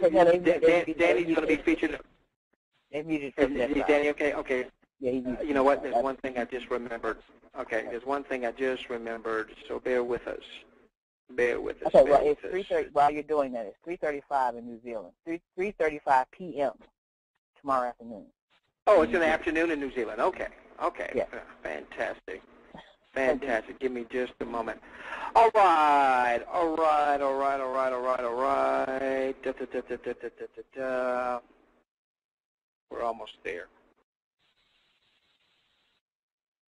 Danny's going to be featured. They muted Is Danny okay? Okay. Yeah, You know what? There's one thing I just remembered. Okay, there's one thing I just remembered, so bear with us. Bear with us. Okay, well, it's 3:30. While you're doing that, it's 3:35 in New Zealand. 3:35 p.m. tomorrow afternoon. Oh, it's in the afternoon in New Zealand. Okay. Okay. Yeah. Fantastic. Fantastic. Give me just a moment. All right. All right. All right. All right. All right. All right. Da, da, da, da, da, da, da, da. We're almost there.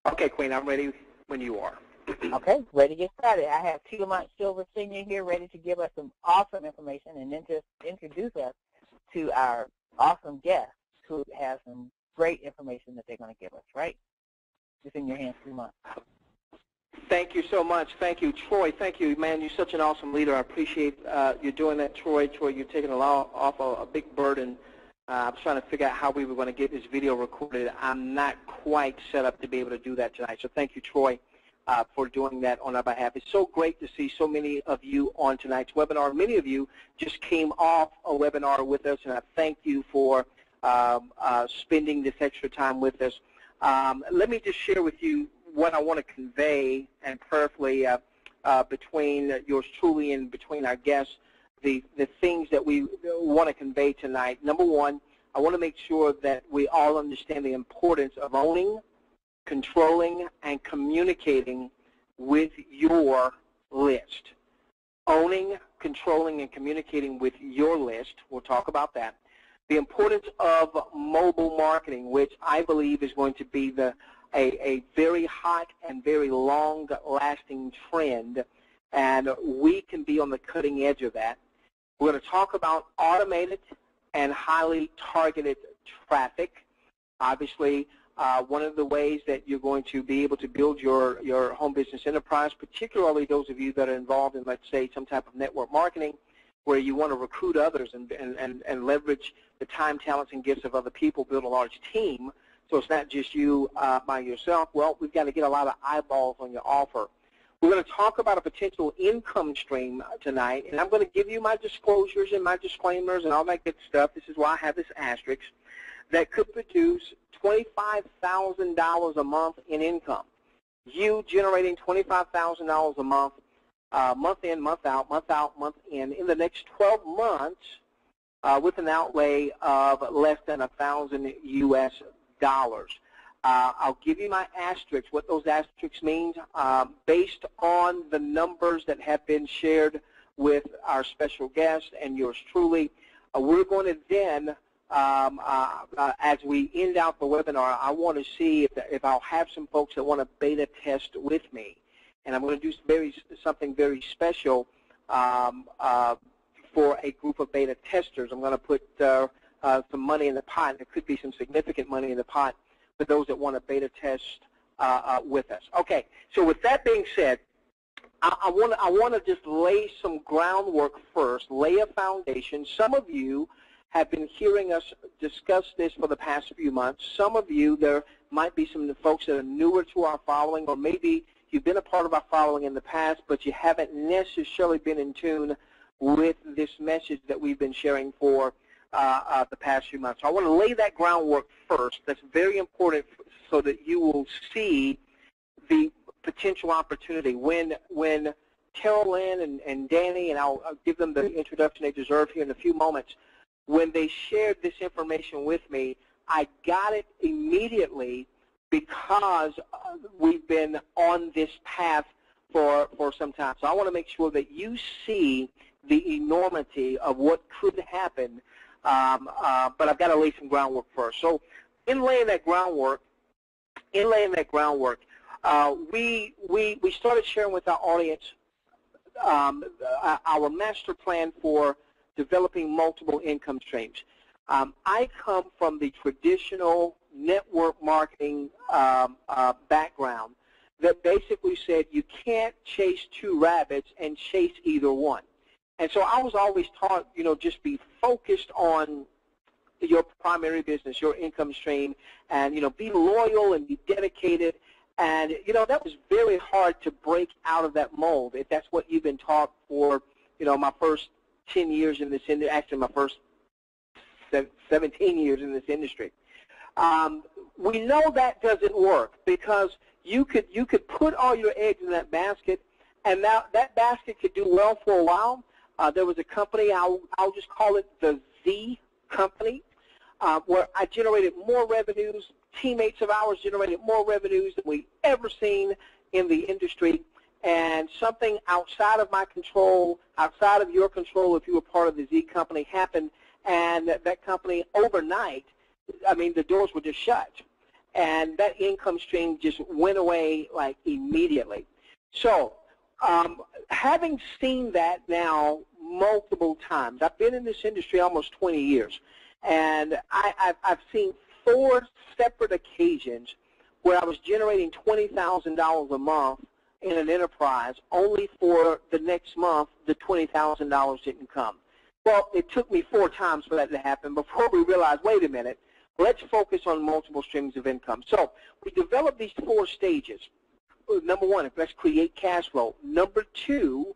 Okay, Queen, I'm ready when you are. Okay, ready to get started. I have Tiamat Silver Sr. here ready to give us some awesome information and then to introduce us to our awesome guests who have some great information that they're going to give us, right? It's in your hands, Tiamat. Thank you so much. Thank you, Troy. Thank you, man. You're such an awesome leader. I appreciate you doing that, Troy. Troy, you're taking off a big burden. I was trying to figure out how we were going to get this video recorded. I'm not quite set up to be able to do that tonight. So thank you, Troy, for doing that on our behalf. It's so great to see so many of you on tonight's webinar. Many of you just came off a webinar with us, and I thank you for spending this extra time with us. Let me just share with you what I want to convey, and prayerfully between yours truly and between our guests, the things that we want to convey tonight. Number one, I want to make sure that we all understand the importance of owning, controlling, and communicating with your list. Owning, controlling, and communicating with your list. We'll talk about that. The importance of mobile marketing, which I believe is going to be a very hot and very long-lasting trend, and we can be on the cutting edge of that. We're going to talk about automated and highly targeted traffic. Obviously, one of the ways that you're going to be able to build your home business enterprise, particularly those of you that are involved in, let's say, some type of network marketing, where you want to recruit others and leverage the time, talents, and gifts of other people, build a large team, so it's not just you by yourself. Well, we've got to get a lot of eyeballs on your offer. We're going to talk about a potential income stream tonight, and I'm going to give you my disclosures and my disclaimers and all that good stuff. This is why I have this asterisk, that could produce $25,000 a month in income. You generating $25,000 a month, month in, month out, month in the next 12 months with an outlay of less than $1,000 US dollars. I'll give you my asterisks, what those asterisks mean, based on the numbers that have been shared with our special guest and yours truly. We're going to then, as we end out the webinar, I want to see if I'll have some folks that want to beta test with me. And I'm going to do something very special for a group of beta testers. I'm going to put some money in the pot. There could be some significant money in the pot for those that want to beta test with us. Okay, so with that being said, I want to just lay some groundwork first, lay a foundation. Some of you have been hearing us discuss this for the past few months. Some of you, there might be some folks that are newer to our following, or maybe you've been a part of our following in the past, but you haven't necessarily been in tune with this message that we've been sharing for the past few months. So I want to lay that groundwork first. That's very important so that you will see the potential opportunity. When Carol Lynn and Danny, and I'll give them the introduction they deserve here in a few moments, when they shared this information with me, I got it immediately because we've been on this path for some time. So I want to make sure that you see the enormity of what could happen, but I've got to lay some groundwork first. So in laying that groundwork, we started sharing with our audience our master plan for developing multiple income streams. I come from the traditional network marketing background that basically said you can't chase two rabbits and chase either one. And so I was always taught, just be focused on your primary business, your income stream, and, be loyal and be dedicated. And, that was very hard to break out of that mold if that's what you've been taught for, my first 10 years in this industry, actually my first 17 years in this industry. We know that doesn't work because you could put all your eggs in that basket, and now that basket could do well for a while. There was a company, I'll just call it the Z company, where I generated more revenues. Teammates of ours generated more revenues than we've ever seen in the industry, and something outside of my control, outside of your control if you were part of the Z company happened, and that company overnight, I mean, the doors were just shut, and that income stream just went away like immediately. So having seen that now multiple times, I've been in this industry almost 20 years, and I've seen 4 separate occasions where I was generating $20,000 a month in an enterprise, only for the next month the $20,000 didn't come. Well, it took me 4 times for that to happen before we realized, wait a minute, let's focus on multiple streams of income. So we developed these 4 stages. Number 1, let's create cash flow. Number 2,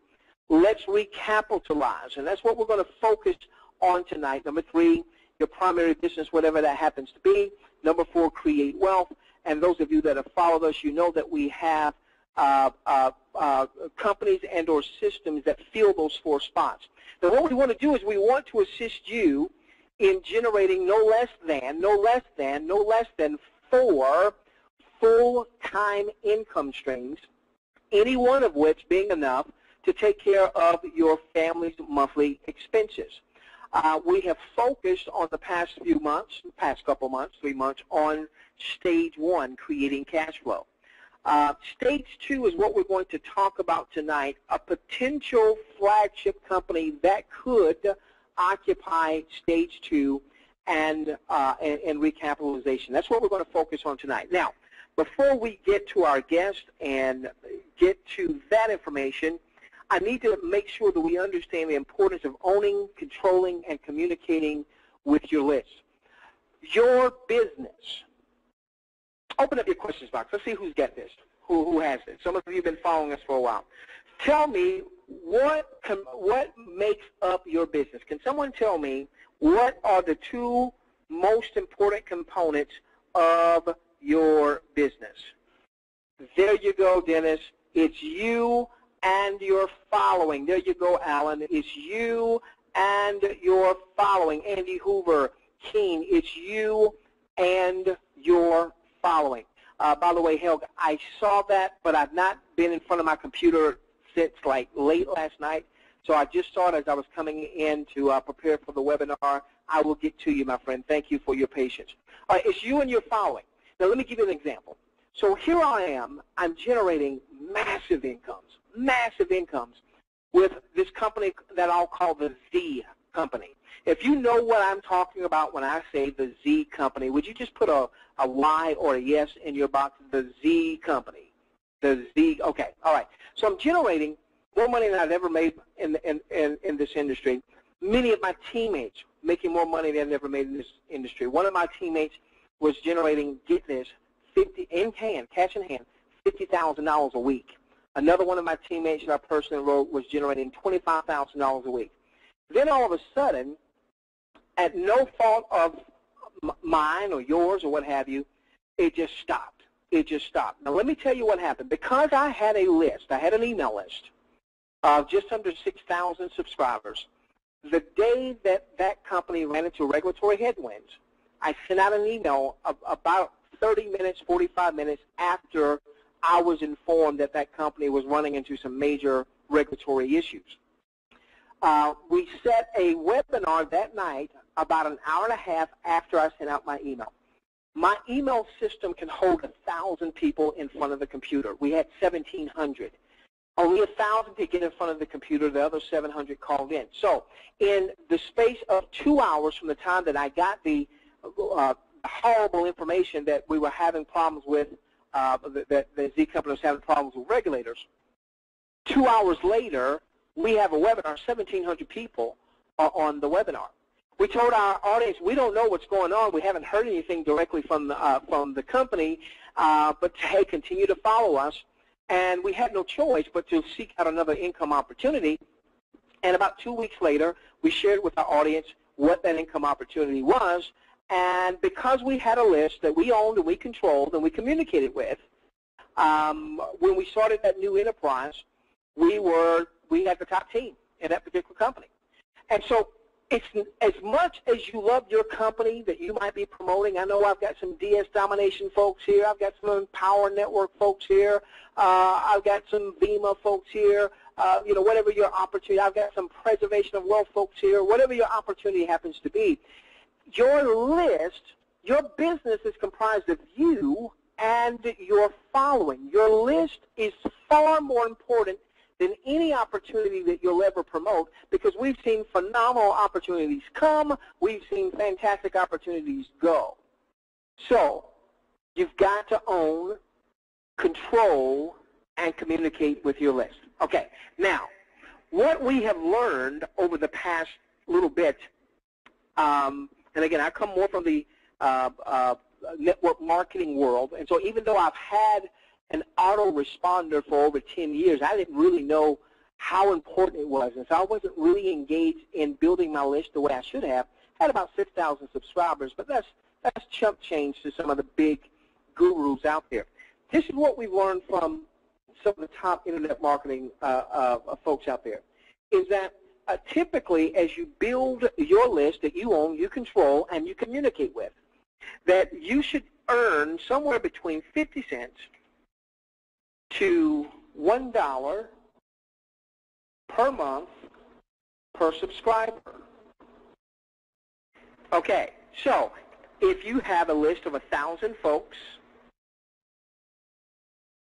let's recapitalize, and that's what we're going to focus on tonight. Number 3, your primary business, whatever that happens to be. Number 4, create wealth. And those of you that have followed us, you know that we have companies and or systems that fill those 4 spots. Now what we want to do is we want to assist you in generating no less than 4 full-time income streams, any one of which being enough to take care of your family's monthly expenses. We have focused on the past few months, past couple months, 3 months, on stage 1, creating cash flow. Stage 2 is what we're going to talk about tonight, a potential flagship company that could occupy stage 2 and recapitalization. That's what we're going to focus on tonight. Now, before we get to our guest and get to that information, I need to make sure that we understand the importance of owning, controlling, and communicating with your list. Your business. Open up your questions box. Let's see who's got this, who has this. Some of you have been following us for a while. Tell me what makes up your business. Can someone tell me what are the 2 most important components of your business? There you go, Dennis. It's you and your following. There you go, Alan. It's you and your following. Andy Hoover, Keen, it's you and your following. By the way, Helg, I saw that, but I've not been in front of my computer since like late last night, so I just saw it as I was coming in to prepare for the webinar. I will get to you, my friend. Thank you for your patience. All right, it's you and your following. Now, let me give you an example. So here I am. I'm generating massive incomes with this company that I'll call the Z company. If you know what I'm talking about when I say the Z company, would you just put a Y or a yes in your box? The Z company. The Z, okay, all right. So I'm generating more money than I've ever made in this industry. Many of my teammates making more money than I've ever made in this industry. One of my teammates was generating, get this, cash in hand, $50,000 a week. Another one of my teammates that I personally enrolled was generating $25,000 a week. Then all of a sudden, at no fault of mine or yours or what have you, it just stopped. It just stopped. Now let me tell you what happened. Because I had a list, I had an email list of just under 6,000 subscribers, the day that that company ran into regulatory headwinds, I sent out an email about 30 minutes, 45 minutes after I was informed that that company was running into some major regulatory issues. We set a webinar that night about an hour and a half after I sent out my email. My email system can hold 1,000 people in front of the computer. We had 1,700. Only 1,000 could get in front of the computer. The other 700 called in. So in the space of 2 hours from the time that I got the horrible information that we were having problems with, that the Z company was having problems with regulators, 2 hours later, we have a webinar, 1,700 people are on the webinar. We told our audience, we don't know what's going on. We haven't heard anything directly from the company, but hey, continue to follow us. And we had no choice but to seek out another income opportunity. And about 2 weeks later, we shared with our audience what that income opportunity was. And because we had a list that we owned and we controlled and we communicated with, when we started that new enterprise, we had the top team in that particular company. And so it's as much as you love your company that you might be promoting. I know I've got some DS Domination folks here. I've got some Power Network folks here. I've got some VEMA folks here. Whatever your opportunity. I've got some Preservation of Wealth folks here. Whatever your opportunity happens to be, your list, your business is comprised of you and your following. Your list is far more important than any opportunity that you'll ever promote, because we've seen phenomenal opportunities come, we've seen fantastic opportunities go. So you've got to own, control, and communicate with your list. Okay, now, what we have learned over the past little bit, and again, I come more from the network marketing world, and so even though I've had an autoresponder for over 10 years, I didn't really know how important it was, and so I wasn't really engaged in building my list the way I should have. I had about 6,000 subscribers, but that's chump change to some of the big gurus out there. This is what we've learned from some of the top internet marketing folks out there, is that typically as you build your list that you own, you control, and you communicate with, that you should earn somewhere between 50 cents to $1 per month per subscriber. Okay, so if you have a list of 1,000 folks,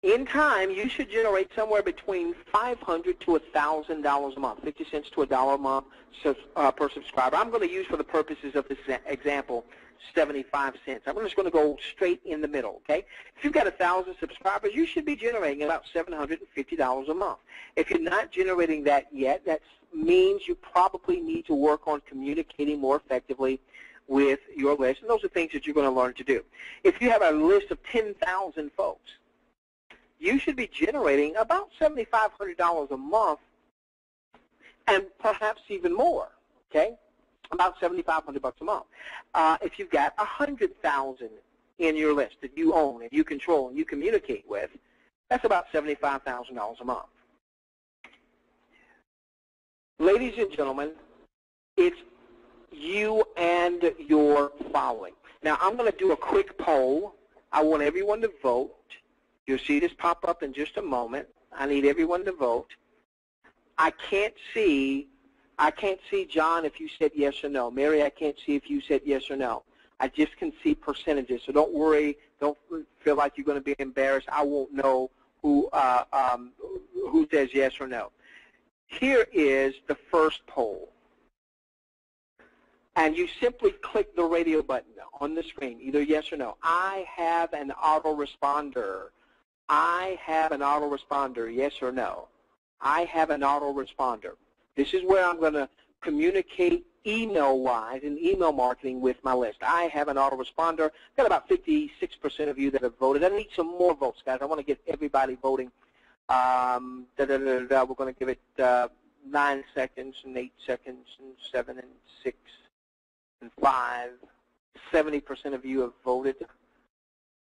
in time you should generate somewhere between $500 to $1,000 a month, 50 cents to $1 a month per subscriber. I'm going to use, for the purposes of this example, 75 cents. I'm just going to go straight in the middle, okay? If you've got 1,000 subscribers, you should be generating about $750 a month. If you're not generating that yet, that means you probably need to work on communicating more effectively with your list, and those are things that you're going to learn to do. If you have a list of 10,000 folks, you should be generating about $7,500 a month, and perhaps even more, okay? About $7,500 a month. If you've got 100,000 in your list that you own and you control and you communicate with, that's about $75,000 a month. Ladies and gentlemen, it's you and your following. Now, I'm going to do a quick poll. I want everyone to vote. You'll see this pop up in just a moment. I need everyone to vote. I can't see, John, if you said yes or no. Mary, I can't see if you said yes or no. I just can see percentages, so don't worry. Don't feel like you're going to be embarrassed. I won't know who says yes or no. Here is the first poll. And you simply click the radio button on the screen, either yes or no. I have an autoresponder. I have an autoresponder, yes or no. I have an autoresponder. This is where I'm going to communicate email-wise and email marketing with my list. I have an autoresponder. I've got about 56% of you that have voted. I need some more votes, guys. I want to get everybody voting. We're going to give it 9 seconds and 8 seconds and 7 and 6 and 5. 70% of you have voted.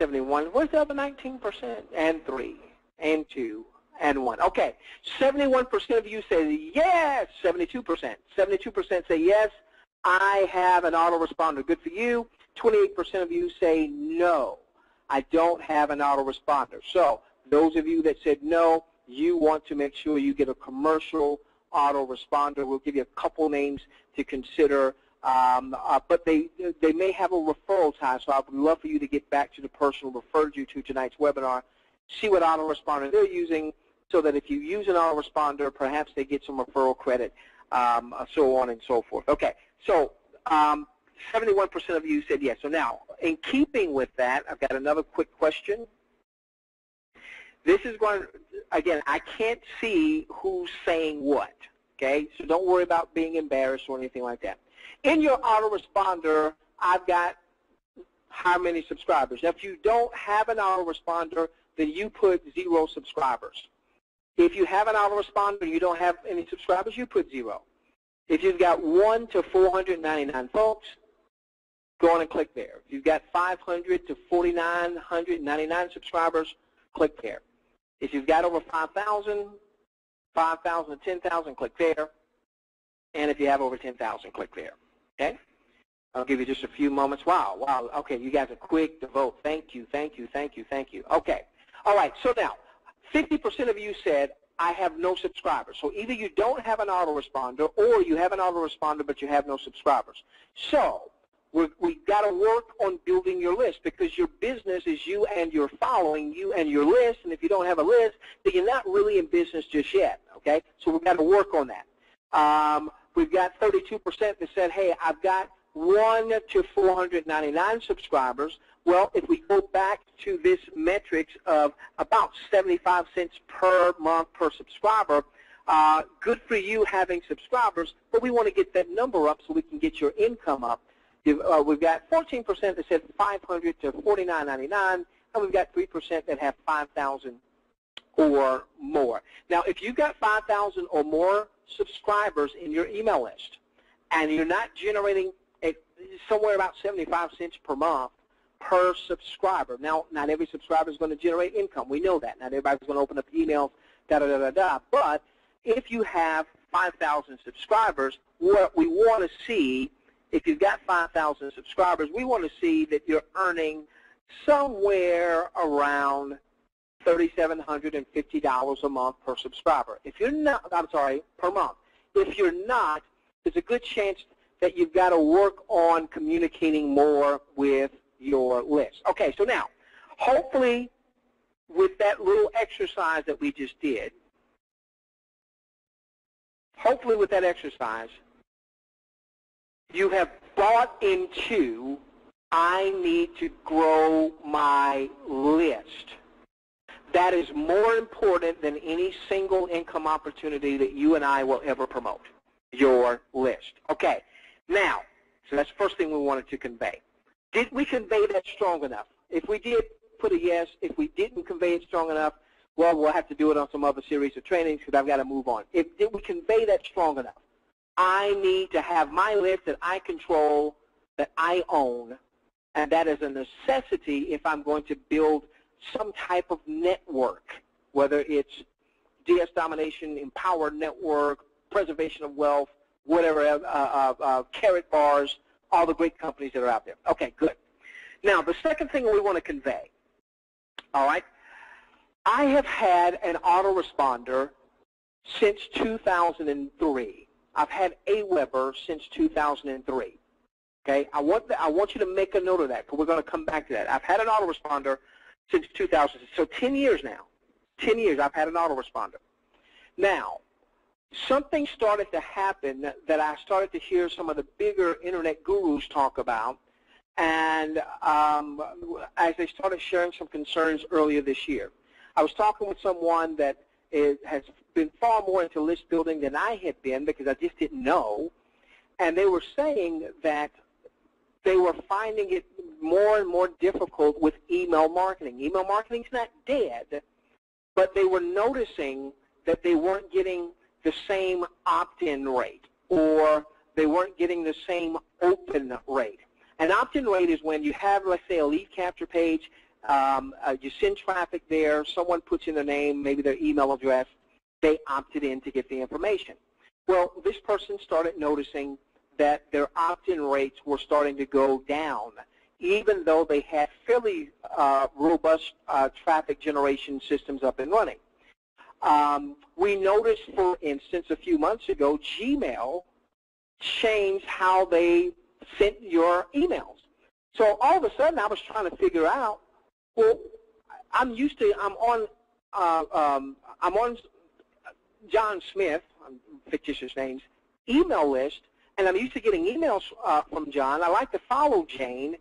71. Where's the other 19%? And 3 and 2 and 1. Okay, 71% of you say yes. 72%. 72% say yes. I have an autoresponder. Good for you. 28% of you say no. I don't have an autoresponder. So those of you that said no, you want to make sure you get a commercial autoresponder. We'll give you a couple names to consider. But they may have a referral tie, so I would love for you to get back to the person who referred you to tonight's webinar, see what autoresponder they're using, so that if you use an autoresponder, perhaps they get some referral credit, so on and so forth. Okay, so 71% of you said yes. So now, in keeping with that, I've got another quick question. This is going, again, I can't see who's saying what, okay? So don't worry about being embarrassed or anything like that. In your autoresponder, I've got how many subscribers. Now, if you don't have an autoresponder, then you put 0 subscribers. If you have an autoresponder and you don't have any subscribers, you put 0. If you've got 1 to 499 folks, go on and click there. If you've got 500 to 4,999 subscribers, click there. If you've got over 5,000, 5,000 to 10,000, click there. And if you have over 10,000, click there. Okay? I'll give you just a few moments. Wow. Okay, you guys are quick to vote. Thank you. Okay. All right, so now, 50% of you said, I have no subscribers. So either you don't have an autoresponder or you have an autoresponder but you have no subscribers. So we've got to work on building your list, because your business is you and your following, you and your list, and if you don't have a list, then you're not really in business just yet, okay? So we've got to work on that. We've got 32% that said, hey, I've got 1 to 499 subscribers. Well, if we go back to this metrics of about 75 cents per month per subscriber, good for you having subscribers, but we want to get that number up so we can get your income up. We've got 14% that said 500 to 49.99, and we've got 3% that have 5,000 or more. Now, if you've got 5,000 or more subscribers in your email list, and you're not generating somewhere about 75 cents per month per subscriber. Now, not every subscriber is going to generate income. We know that. Not everybody's going to open up emails, but if you have 5,000 subscribers, what we want to see, if you've got 5,000 subscribers, we want to see that you're earning somewhere around $3,750 a month per subscriber. If you're not, per month. If you're not, there's a good chance that you've got to work on communicating more with your list. Okay, so now, hopefully with that little exercise that we just did, you have bought into, I need to grow my list. That is more important than any single income opportunity that you and I will ever promote, your list. Okay, now, so that's the first thing we wanted to convey. Did we convey that strong enough? If we did, put a yes. If we didn't convey it strong enough, well, we'll have to do it on some other series of trainings because I've got to move on. Did we convey that strong enough? I need to have my list that I control, that I own, and that is a necessity if I'm going to build some type of network, whether it's DS Domination, Empower Network, Preservation of Wealth, whatever, Carrot Bars, all the great companies that are out there. Okay, good. Now, the second thing we want to convey, all right, I have had an autoresponder since 2003. I've had AWeber since 2003. Okay, I want you to make a note of that because we're going to come back to that. I've had an autoresponder since 2000, so 10 years now. 10 years I've had an autoresponder. Now, something started to happen that I started to hear some of the bigger internet gurus talk about, and as they started sharing some concerns earlier this year. I was talking with someone that has been far more into list building than I had been because I just didn't know, and they were saying that they were finding it more and more difficult with email marketing. Email marketing's not dead, but they were noticing that they weren't getting the same opt-in rate, or they weren't getting the same open rate. An opt-in rate is when you have, let's say, a lead capture page, you send traffic there, someone puts in their name, maybe their email address, they opted in to get the information. Well, this person started noticing that their opt-in rates were starting to go down, even though they had fairly robust traffic generation systems up and running. We noticed, for instance, a few months ago, Gmail changed how they sent your emails. So all of a sudden, I was trying to figure out, well, I'm on John Smith, fictitious names, email list, and I'm used to getting emails from John. I like to follow Jane.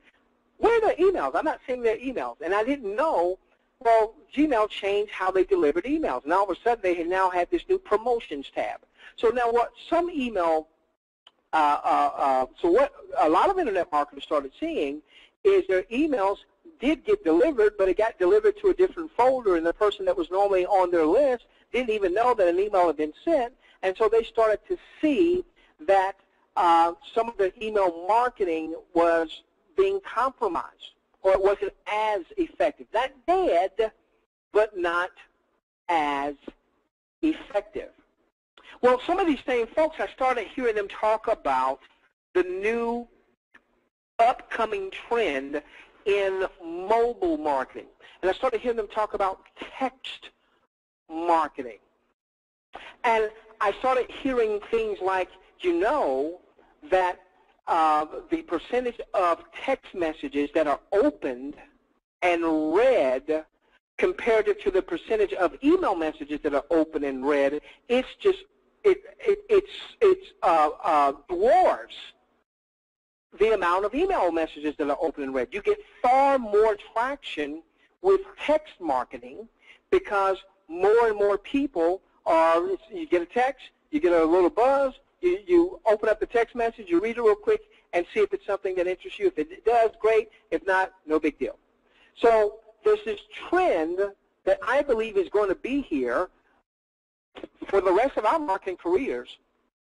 Where are their emails? I'm not seeing their emails, and I didn't know. Well, Gmail changed how they delivered emails, and all of a sudden they now have this new promotions tab. So now what some email, so what a lot of internet marketers started seeing is their emails did get delivered, but it got delivered to a different folder, and the person that was normally on their list didn't even know that an email had been sent, and so they started to see that some of the email marketing was being compromised, or it wasn't as effective. Not dead, but not as effective. Well, some of these same folks, I started hearing them talk about the new upcoming trend in mobile marketing. And I started hearing them talk about text marketing. And I started hearing things like, you know, that the percentage of text messages that are opened and read compared to the percentage of email messages that are open and read, it's just, it dwarfs the amount of email messages that are open and read. You get far more traction with text marketing because more and more people are, you get a text, you get a little buzz, you open up the text message, you read it real quick, and see if it's something that interests you. If it does, great. If not, no big deal. So there's this trend that I believe is going to be here for the rest of our marketing careers,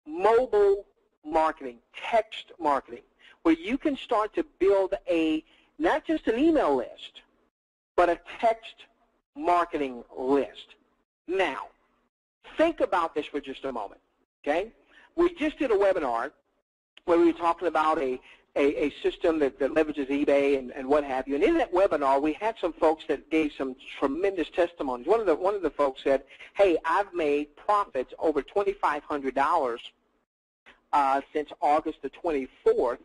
mobile marketing, text marketing, where you can start to build not just an email list, but a text marketing list. Now, think about this for just a moment, okay? We just did a webinar where we were talking about a system that leverages eBay and what have you. And in that webinar, we had some folks that gave some tremendous testimonies. One of the folks said, hey, I've made profits over $2,500 since August the 24th,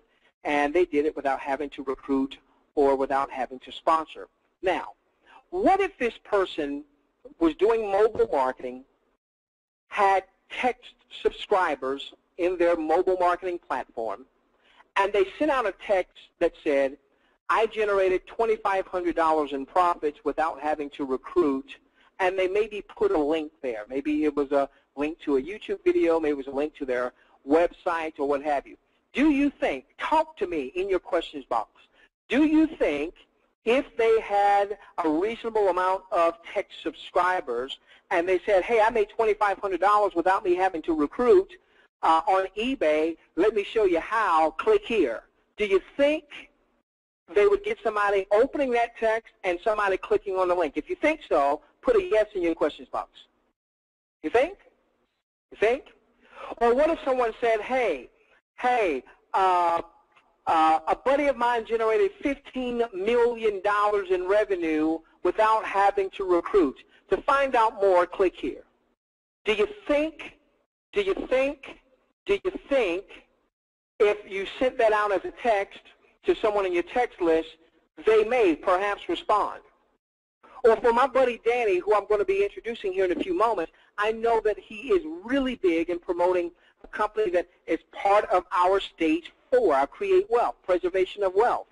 and they did it without having to recruit or without having to sponsor. Now, what if this person was doing mobile marketing, had text subscribers in their mobile marketing platform, and they sent out a text that said, I generated $2,500 in profits without having to recruit, and they maybe put a link there. Maybe it was a link to a YouTube video, maybe it was a link to their website or what have you. Do you think, talk to me in your questions box, do you think if they had a reasonable amount of text subscribers and they said, hey, I made $2,500 without me having to recruit on eBay, let me show you how, click here. Do you think they would get somebody opening that text and somebody clicking on the link? If you think so, put a yes in your questions box. You think? You think? Or what if someone said, hey, a buddy of mine generated $15 million in revenue without having to recruit. To find out more, click here. Do you think if you sent that out as a text to someone in your text list, they may perhaps respond? Or for my buddy Danny, who I'm going to be introducing here in a few moments, I know that he is really big in promoting a company that is part of our stage 4, our Create Wealth, Preservation of Wealth.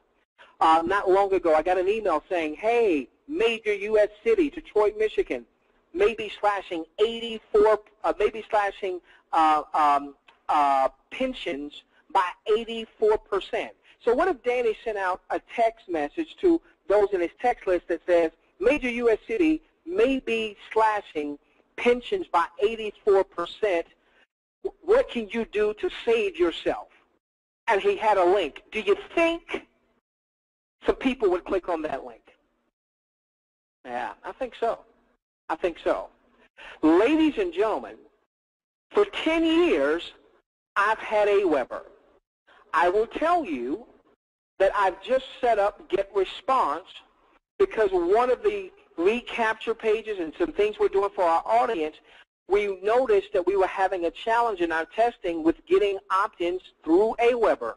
Not long ago, I got an email saying, hey, major U.S. city, Detroit, Michigan, maybe slashing pensions by 84%. So what if Danny sent out a text message to those in his text list that says, major U.S. city may be slashing pensions by 84%. What can you do to save yourself? And he had a link. Do you think some people would click on that link? Yeah, I think so. I think so. Ladies and gentlemen, for 10 years, I've had AWeber. I will tell you that I've just set up GetResponse because one of the recapture pages and some things we're doing for our audience, we noticed that we were having a challenge in our testing with getting opt-ins through AWeber.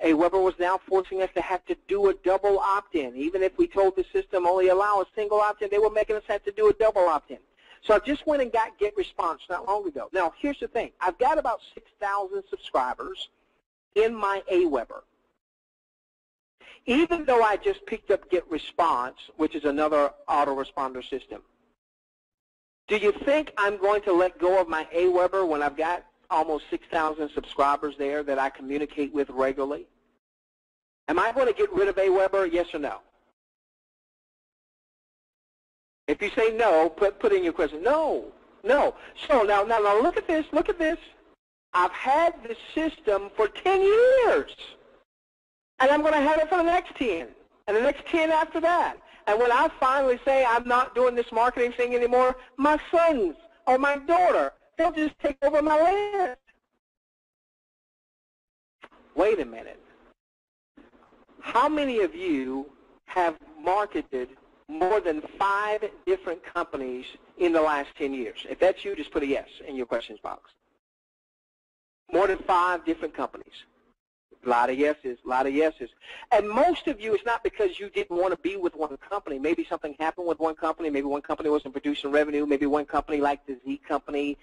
AWeber was now forcing us to have to do a double opt-in. Even if we told the system only allow a single opt-in, they were making us have to do a double opt-in. So I just went and got GetResponse not long ago. Now, here's the thing. I've got about 6,000 subscribers in my AWeber. Even though I just picked up GetResponse, which is another autoresponder system, do you think I'm going to let go of my AWeber when I've got almost 6,000 subscribers there that I communicate with regularly? Am I going to get rid of AWeber, yes or no? If you say no, put in your question, no, No. So now look at this. Look at this. I've had this system for 10 years. And I'm going to have it for the next 10. And the next 10 after that. And when I finally say I'm not doing this marketing thing anymore, my sons or my daughter, they'll just take over my land. Wait a minute. How many of you have marketed more than 5 different companies in the last 10 years? If that's you, just put a yes in your questions box. More than 5 different companies. A lot of yeses, a lot of yeses. And most of you, it's not because you didn't want to be with one company. Maybe something happened with one company. Maybe one company wasn't producing revenue. Maybe one company, like the Z company,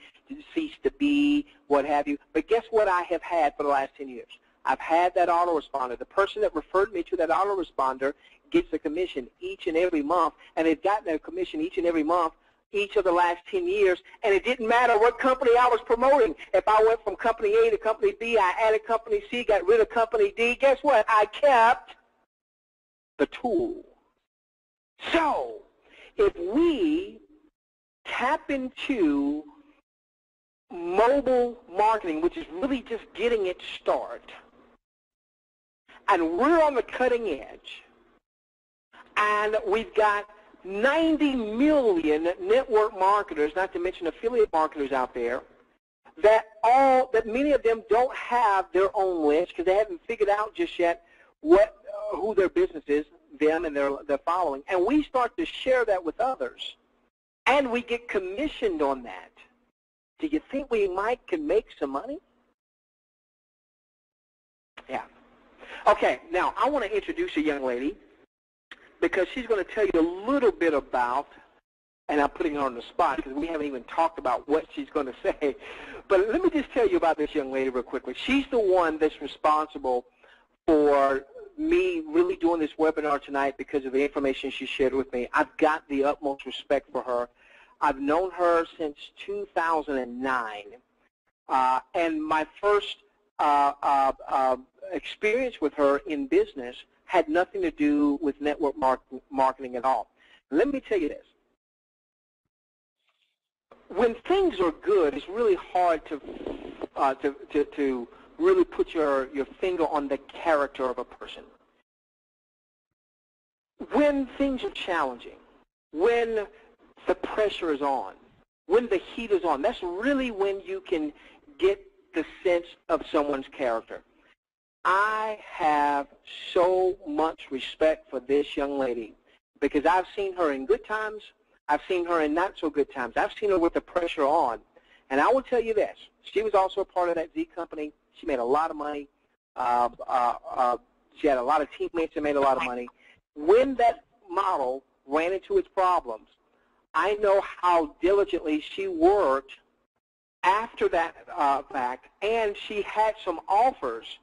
ceased to be, what have you. But guess what I have had for the last 10 years? I've had that autoresponder. The person that referred me to that autoresponder gets a commission each and every month, and they've gotten a commission each and every month each of the last 10 years, and it didn't matter what company I was promoting. If I went from company A to company B, I added company C, got rid of company D, guess what? I kept the tool. So if we tap into mobile marketing, which is really just getting it started, and we're on the cutting edge, and we've got 90 million network marketers, not to mention affiliate marketers out there, that many of them don't have their own list because they haven't figured out just yet who their business is, them and their following. And we start to share that with others, and we get commissioned on that. Do you think we can make some money? Yeah. Okay, now I want to introduce a young lady because she's going to tell you a little bit about, and I'm putting her on the spot because we haven't even talked about what she's going to say, but let me just tell you about this young lady real quickly. She's the one that's responsible for me really doing this webinar tonight because of the information she shared with me. I've got the utmost respect for her. I've known her since 2009, and my first experience with her in business had nothing to do with network marketing at all. Let me tell you this. When things are good, it's really hard to really put your finger on the character of a person. When things are challenging, when the pressure is on, when the heat is on, that's really when you can get the sense of someone's character. I have so much respect for this young lady because I've seen her in good times, I've seen her in not so good times. I've seen her with the pressure on. And I will tell you this, she was also a part of that Z company. She made a lot of money. She had a lot of teammates that made a lot of money. When that model ran into its problems, I know how diligently she worked after that fact, and she had some offers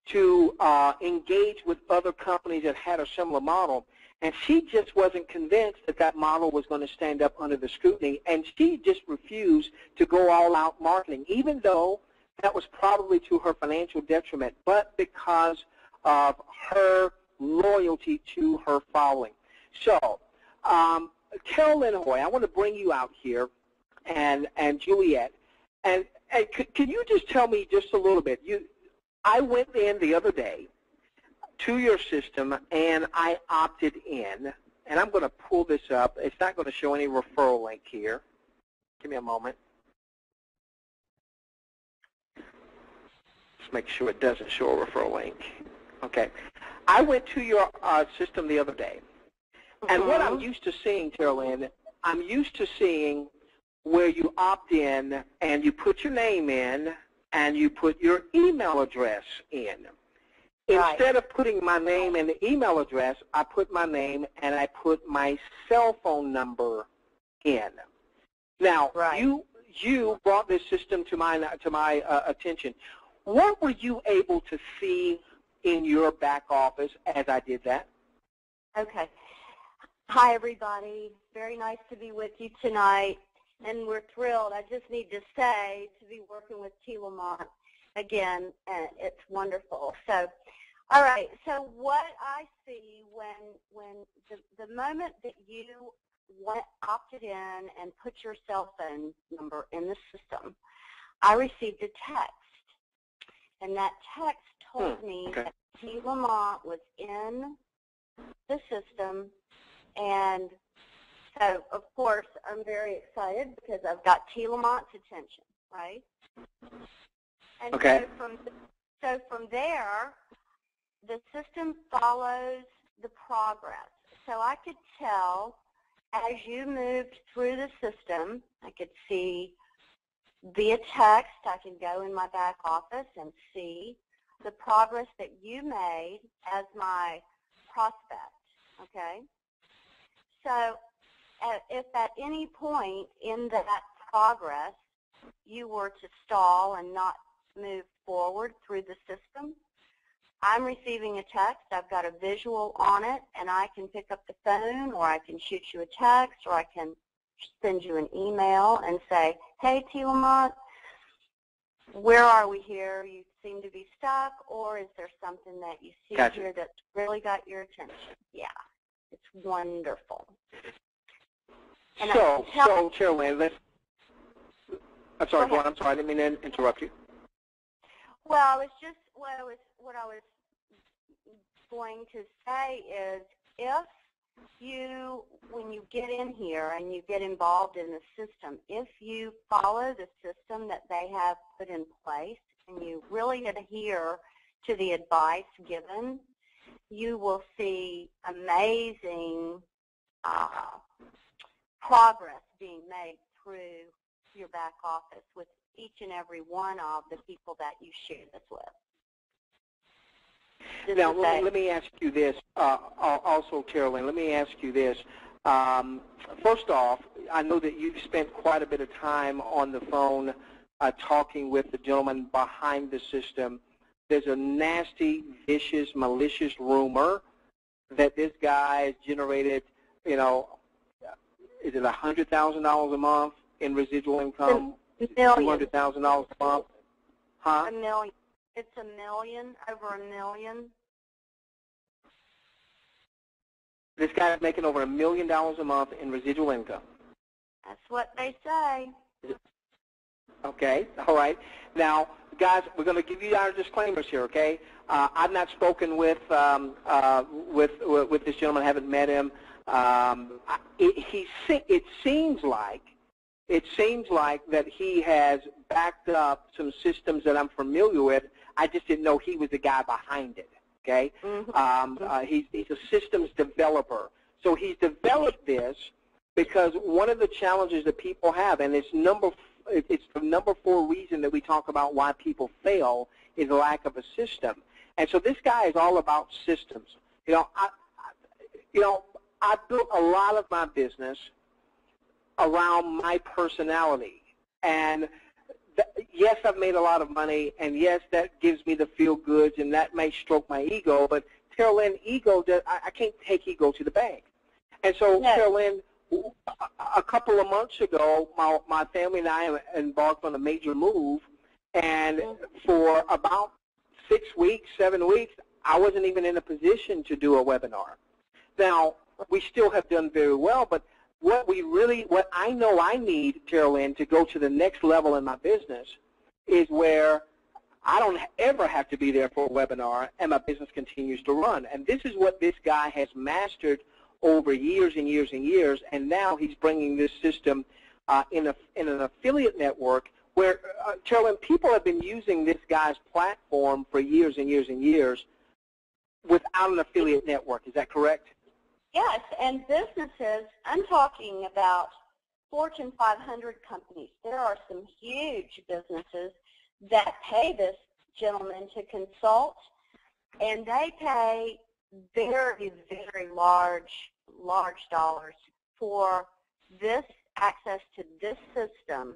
to engage with other companies that had a similar model, and she just wasn't convinced that that model was going to stand up under the scrutiny, and she just refused to go all out marketing, even though that was probably to her financial detriment, but because of her loyalty to her following. So, Carol Linahoy, I want to bring you out here, and Juliet, and can you just tell me just a little bit? I went in the other day to your system, and I opted in, and I'm going to pull this up. It's not going to show any referral link here. Give me a moment. Let's make sure it doesn't show a referral link. Okay. I went to your system the other day, and what I'm used to seeing, Carolyn, I'm used to seeing where you opt in and you put your name in and you put your email address in. Right. Instead of putting my name and the email address, I put my name and I put my cell phone number in. Now, right. you brought this system to my attention. What were you able to see in your back office as I did that? Okay. Hi, everybody. Very nice to be with you tonight, and we're thrilled. I just need to say to be working with T. Lamont again, it's wonderful. So, all right. So what I see when the moment that you opted in and put your cell phone number in the system, I received a text, and that text told me that T. Lamont was in the system, and so, of course, I'm very excited because I've got T. Lamont's attention, right? And so from there, the system follows the progress. So I could tell as you moved through the system, I could see via text, I could go in my back office and see the progress that you made as my prospect, okay? So if at any point in that progress you were to stall and not move forward through the system, I'm receiving a text, I've got a visual on it, and I can pick up the phone, or I can shoot you a text, or I can send you an email and say, hey, T. Lamont, where are we here? You seem to be stuck, or is there something that you see here that's really got your attention? Yeah, it's wonderful. And so Chairman, I'm sorry, go on. I'm sorry, I didn't mean to interrupt you. Well, what I was going to say is, if you, when you get in here and you get involved in the system, if you follow the system that they have put in place and you really adhere to the advice given, you will see amazing progress being made through your back office with each and every one of the people that you share this with. Now, let me ask you this, also, Carolyn, let me ask you this. First off, I know that you've spent quite a bit of time on the phone talking with the gentleman behind the system. There's a nasty, vicious, malicious rumor that this guy has generated, you know, is it $100,000 a month in residual income? $200,000 a month? Huh? $1 million. It's $1 million, over $1 million. This guy is making over $1 million a month in residual income. That's what they say. Okay, all right. Now, guys, we're going to give you our disclaimers here, okay? I've not spoken with this gentleman, haven't met him. It seems like that he has backed up some systems that I'm familiar with. I just didn't know he was the guy behind it, okay? He's a systems developer. So he's developed this because one of the challenges that people have, and it's the number 4 reason that we talk about why people fail, is the lack of a system. And so this guy is all about systems. I built a lot of my business around my personality. And yes, I've made a lot of money, and yes, that gives me the feel goods, and that may stroke my ego, but Carolyn, I can't take ego to the bank. And so, no. Carolyn, a couple of months ago, my family and I embarked on a major move, and for about 6 weeks, 7 weeks, I wasn't even in a position to do a webinar. Now, we still have done very well, but what I know I need, Carolyn, to go to the next level in my business is where I don't ever have to be there for a webinar and my business continues to run. And this is what this guy has mastered over years and years and years, and now he's bringing this system in an affiliate network where, Carolyn, people have been using this guy's platform for years and years and years without an affiliate network. Is that correct? Yes, and businesses, I'm talking about Fortune 500 companies. There are some huge businesses that pay this gentleman to consult, and they pay very, very large dollars for this access to this system,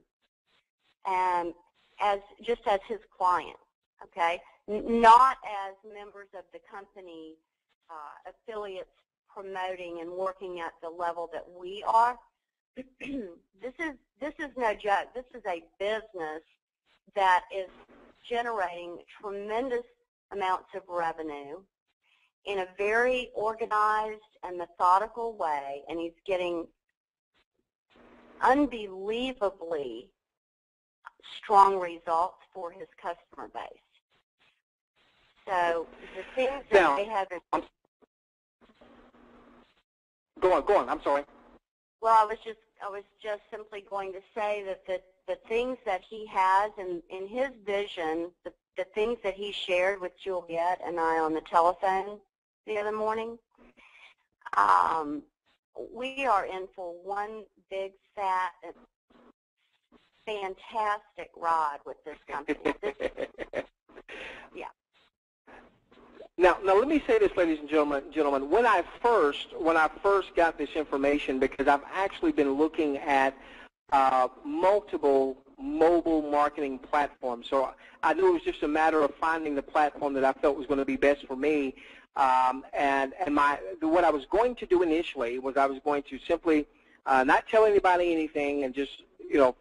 and just as his client, okay? Not as members of the company, affiliates promoting and working at the level that we are. This is no joke. This is a business that is generating tremendous amounts of revenue in a very organized and methodical way, and he's getting unbelievably strong results for his customer base. So the things that they have in... Go on. I'm sorry. Well, I was just simply going to say that the things that he has in his vision, the things that he shared with Juliet and I on the telephone the other morning, we are in for one big, fat, fantastic ride with this company. Yeah. Now, let me say this, ladies and gentlemen. When I first got this information, because I've actually been looking at multiple mobile marketing platforms, so I knew it was just a matter of finding the platform that I felt was going to be best for me. And what I was going to do initially was I was going to simply not tell anybody anything and just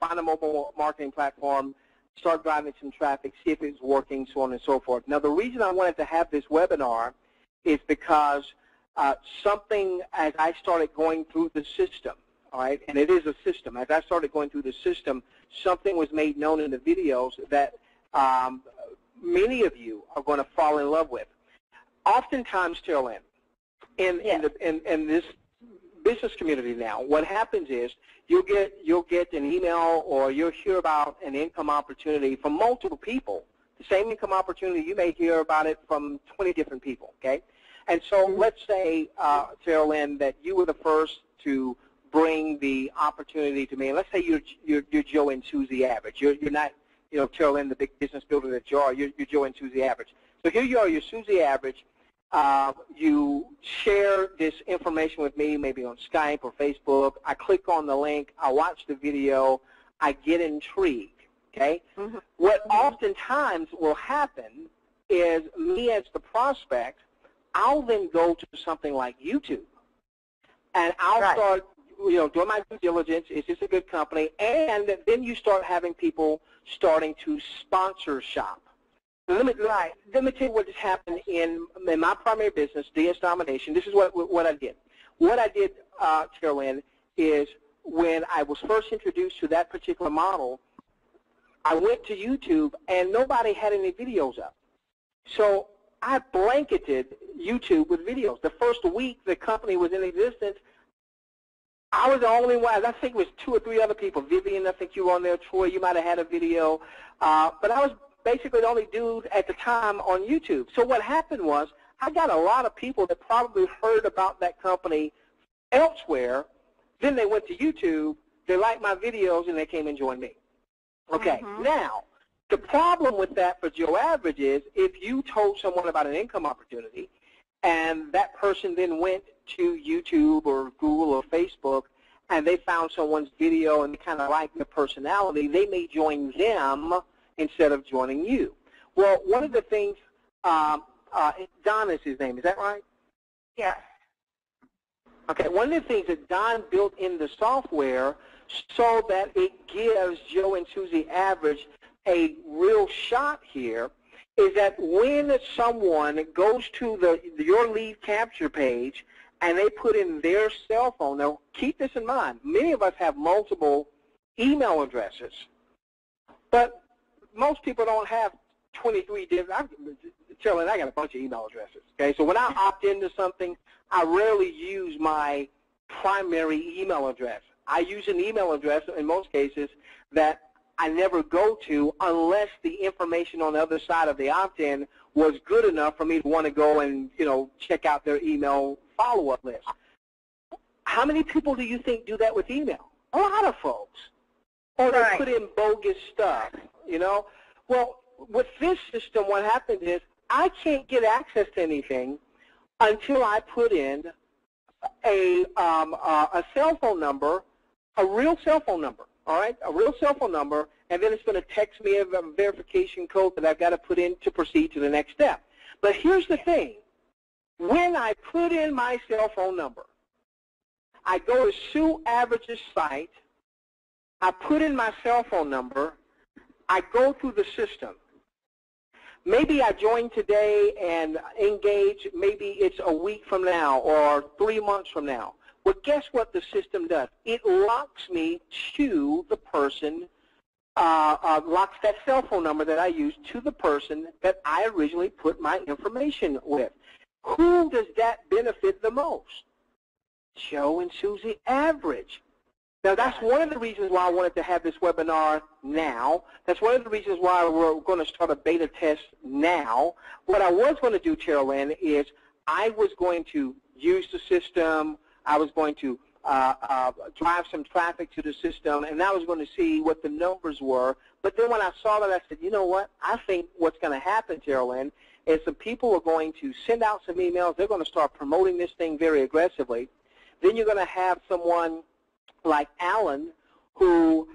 find a mobile marketing platform, start driving some traffic, see if it's working, so on and so forth. Now, the reason I wanted to have this webinar is because something, as I started going through the system, all right, and it is a system, as I started going through the system, something was made known in the videos that many of you are going to fall in love with. Oftentimes, Carolyn, in this business community now, what happens is you'll get an email or you'll hear about an income opportunity from multiple people. The same income opportunity, you may hear about it from 20 different people, okay? And so let's say, Carolyn, that you were the first to bring the opportunity to me. And let's say you're Joe and Susie Average. You're not, Carolyn, the big business builder that you are. You're Joe and Susie Average. So here you are, you're Susie Average. You share this information with me, maybe on Skype or Facebook. I click on the link. I watch the video. I get intrigued, okay? Mm-hmm. What oftentimes will happen is me as the prospect, I'll then go to something like YouTube, and I'll start, doing my due diligence. Is this a good company? And then you start having people starting to sponsor shop. Let me tell you what has happened in my primary business, DS Domination. This is what I did. What I did, Carolyn, is when I was first introduced to that particular model, I went to YouTube and nobody had any videos up. So I blanketed YouTube with videos. The first week the company was in existence, I was the only one. I think it was 2 or 3 other people. Vivian, I think you were on there. Troy, you might have had a video. But I was basically the only dude at the time on YouTube. So what happened was I got a lot of people that probably heard about that company elsewhere. Then they went to YouTube, they liked my videos, and they came and joined me. Okay, now, the problem with that for Joe Average is if you told someone about an income opportunity and that person then went to YouTube or Google or Facebook and they found someone's video and they kind of liked the personality, they may join them instead of joining you. Well, one of the things, Don is his name, is that right? Yes. Okay, one of the things that Don built in the software so that it gives Joe and Susie Average a real shot here is that when someone goes to your lead capture page and they put in their cell phone, now keep this in mind, many of us have multiple email addresses, but most people don't have 23 different. Carolyn, I got a bunch of email addresses. Okay, so when I opt into something, I rarely use my primary email address. I use an email address in most cases that I never go to unless the information on the other side of the opt-in was good enough for me to want to go and check out their email follow-up list. How many people do you think do that with email? A lot of folks. Or they put in bogus stuff. Well, with this system, what happens is I can't get access to anything until I put in a cell phone number, a real cell phone number, all right, a real cell phone number, and then it's going to text me a verification code that I've got to put in to proceed to the next step. But here's the thing. When I put in my cell phone number, I go to Sue Average's site, I put in my cell phone number, I go through the system. Maybe I join today and engage, maybe it's a week from now or 3 months from now. Well, guess what the system does? It locks me to the person, locks that cell phone number that I use to the person that I originally put my information with. Who does that benefit the most? Joe and Susie average. Now, that's one of the reasons why I wanted to have this webinar now. That's one of the reasons why we're going to start a beta test now. What I was going to do, Carolyn, is I was going to use the system. I was going to drive some traffic to the system, and I was going to see what the numbers were. But then when I saw that, I said, you know what? I think what's going to happen, Carolyn, is some people are going to send out some emails. They're going to start promoting this thing very aggressively. Then you're going to have someone like Alan who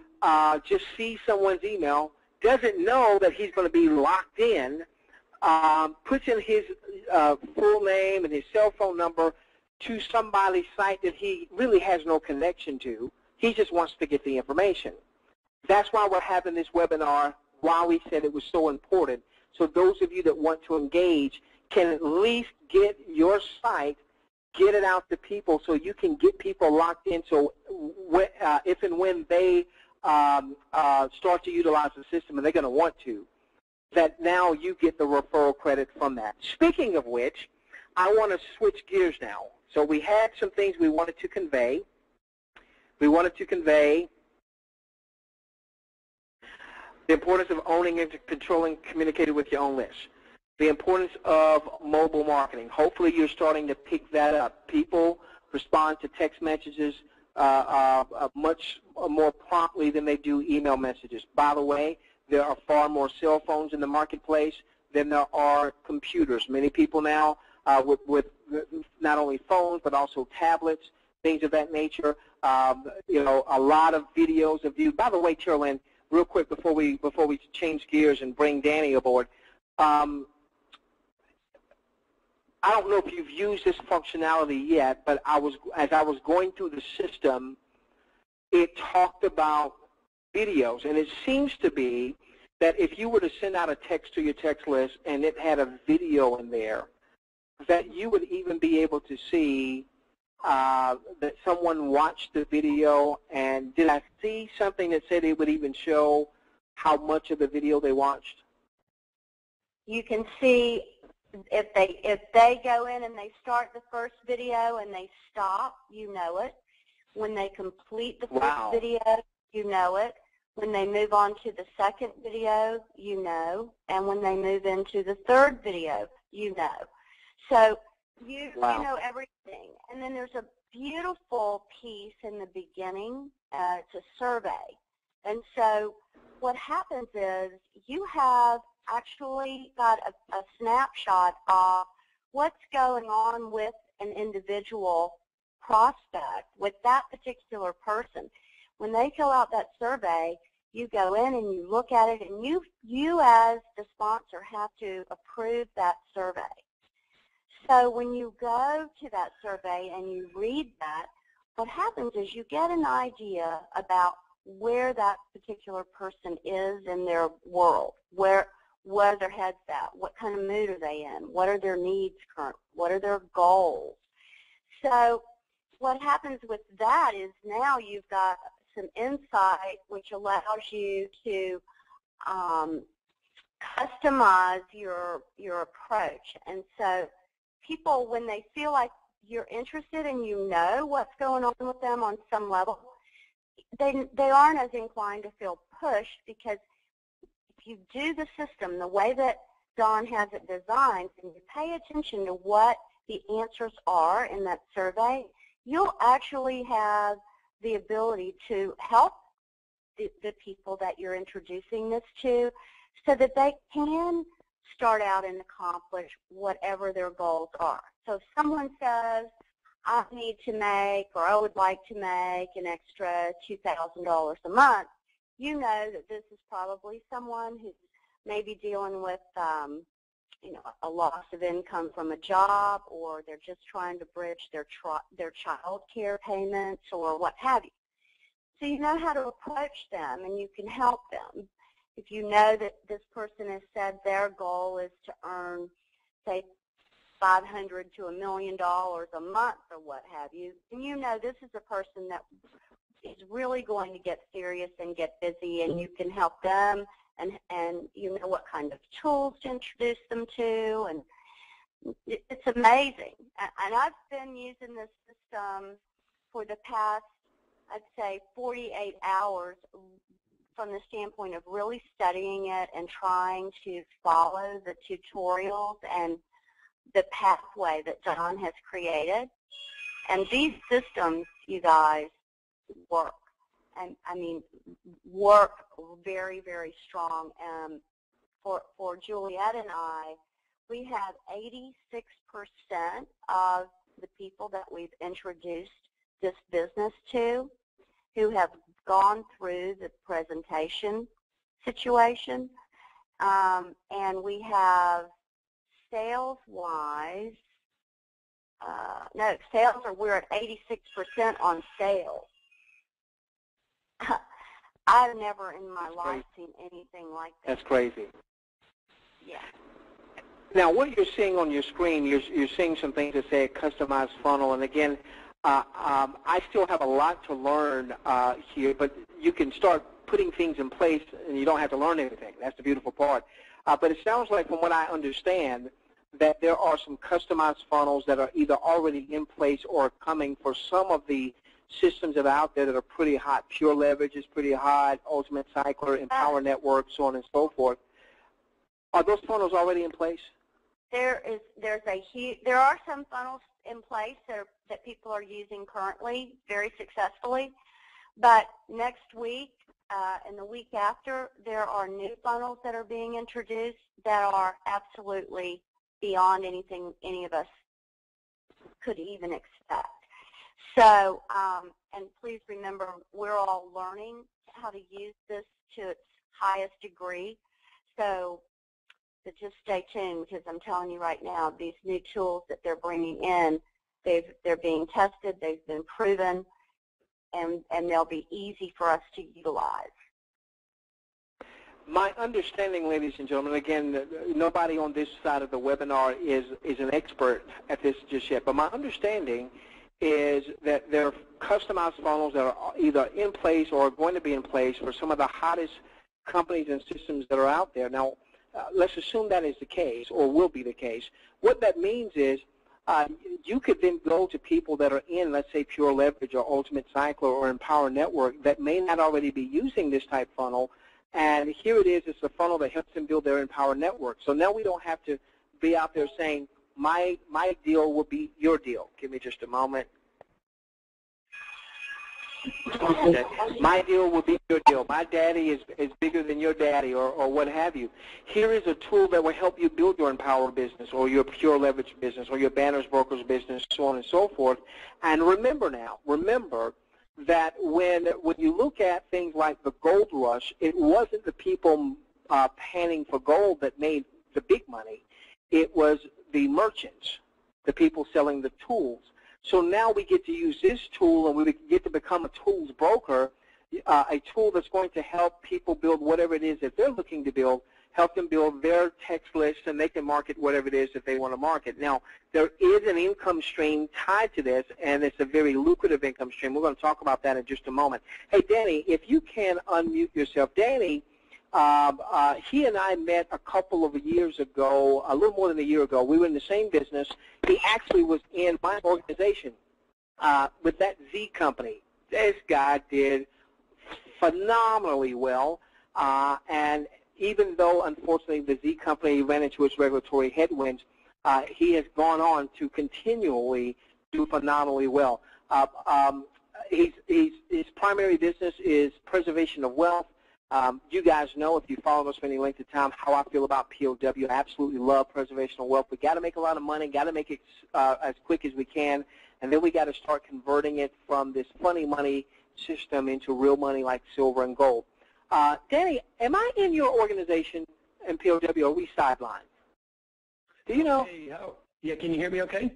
just sees someone's email, doesn't know that he's going to be locked in, puts in his full name and his cell phone number to somebody's site that he really has no connection to. He just wants to get the information. That's why we're having this webinar, why we said it was so important. So those of you that want to engage can at least get your site, get it out to people so you can get people locked in. So if and when they start to utilize the system, and they're going to want to, that now you get the referral credit from that. Speaking of which, I want to switch gears now. So we had some things we wanted to convey. We wanted to convey the importance of owning and controlling, communicating with your own list. The importance of mobile marketing. Hopefully you're starting to pick that up. People respond to text messages much more promptly than they do email messages. By the way, there are far more cell phones in the marketplace than there are computers. Many people now with not only phones but also tablets, things of that nature. You know, a lot of videos of you. By the way, Carolyn, real quick before we change gears and bring Danny aboard. I don't know if you've used this functionality yet, but as I was going through the system, it talked about videos, and it seems to be that if you were to send out a text to your text list and it had a video in there, that you would even be able to see that someone watched the video. And did I see something that said it would even show how much of the video they watched? You can see if they go in and they start the first video and they stop, you know it. When they complete the first video, you know it. When they move on to the second video, you know. And when they move into the third video, you know. So you know everything. And then there's a beautiful piece in the beginning. It's a survey. And so what happens is you have actually got a snapshot of what's going on with an individual prospect, with that particular person. When they fill out that survey, you go in and you look at it, and you as the sponsor have to approve that survey. So when you go to that survey and you read that, what happens is you get an idea about where that particular person is in their world, where their head's at, what kind of mood are they in, what are their needs currently, what are their goals. So what happens with that is now you've got some insight which allows you to customize your approach. And so people, when they feel like you're interested and you know what's going on with them on some level, they aren't as inclined to feel pushed, because if you do the system the way that Don has it designed and you pay attention to what the answers are in that survey, you'll actually have the ability to help the people that you're introducing this to so that they can start out and accomplish whatever their goals are. So if someone says, I need to make, or I would like to make an extra $2,000 a month, you know that this is probably someone who's maybe dealing with you know, a loss of income from a job, or they're just trying to bridge their child care payments or what have you. So you know how to approach them and you can help them. If you know that this person has said their goal is to earn, say, $500 to $1 million a month or what have you, and you know this is a person that is really going to get serious and get busy, and you can help them, and you know what kind of tools to introduce them to, and it's amazing. And I've been using this system for the past, I'd say, 48 hours from the standpoint of really studying it and trying to follow the tutorials and the pathway that John has created. And these systems, you guys, work. And I mean, work very, very strong. For Juliet and I, we have 86% of the people that we've introduced this business to who have gone through the presentation situation. And we have sales-wise, we're at 86% on sales. I've never in my life seen anything like that. That's crazy. Yeah. Now, what you're seeing on your screen, you're seeing some things that say a customized funnel. And again, I still have a lot to learn here, but you can start putting things in place, and you don't have to learn anything. That's the beautiful part. But it sounds like, from what I understand, that there are some customized funnels that are either already in place or coming for some of the systems that are out there that are pretty hot. Pure Leverage is pretty hot, Ultimate Cycler, Empower Network, so on and so forth. Are those funnels already in place? There are some funnels in place that people are using currently very successfully, but next week and the week after, there are new funnels that are being introduced that are absolutely beyond anything any of us could even expect. So, and please remember, we're all learning how to use this to its highest degree. So just stay tuned, because I'm telling you right now, these new tools that they're bringing in, they're being tested, they've been proven, and they'll be easy for us to utilize. My understanding, ladies and gentlemen, again, nobody on this side of the webinar is an expert at this just yet, but my understanding is that there are customized funnels that are either in place or going to be in place for some of the hottest companies and systems that are out there. Now, let's assume that is the case, or will be the case. What that means is you could then go to people that are in, let's say, Pure Leverage or Ultimate Cycler or Empower Network that may not already be using this type funnel, and here it is, it's a funnel that helps them build their Empower Network. So now we don't have to be out there saying, my deal will be your deal. Give me just a moment. Okay. My deal will be your deal. My daddy is bigger than your daddy, or what have you. Here is a tool that will help you build your Empower business or your Pure Leverage business or your Banners Brokers business, so on and so forth. And remember that when you look at things like the gold rush, it wasn't the people panning for gold that made the big money. It was the merchants, the people selling the tools. So now we get to use this tool, and we get to become a tools broker, a tool that's going to help people build whatever it is that they're looking to build, help them build their text list, and they can market whatever it is that they want to market. Now, there is an income stream tied to this, and it's a very lucrative income stream. We're going to talk about that in just a moment. Hey, Danny, if you can unmute yourself. Danny, he and I met a couple of years ago, a little more than a year ago. We were in the same business. He actually was in my organization with that Z company. This guy did phenomenally well, and even though, unfortunately, the Z company ran into its regulatory headwinds, he has gone on to continually do phenomenally well. His primary business is preservation of wealth. You guys know, if you followed us for any length of time, how I feel about POW. I absolutely love preservation of wealth. We got to make a lot of money, got to make it as quick as we can, and then we got to start converting it from this funny money system into real money like silver and gold. Danny, am I in your organization in POW, or are we sidelined? Do you know? Hey, yeah, can you hear me okay?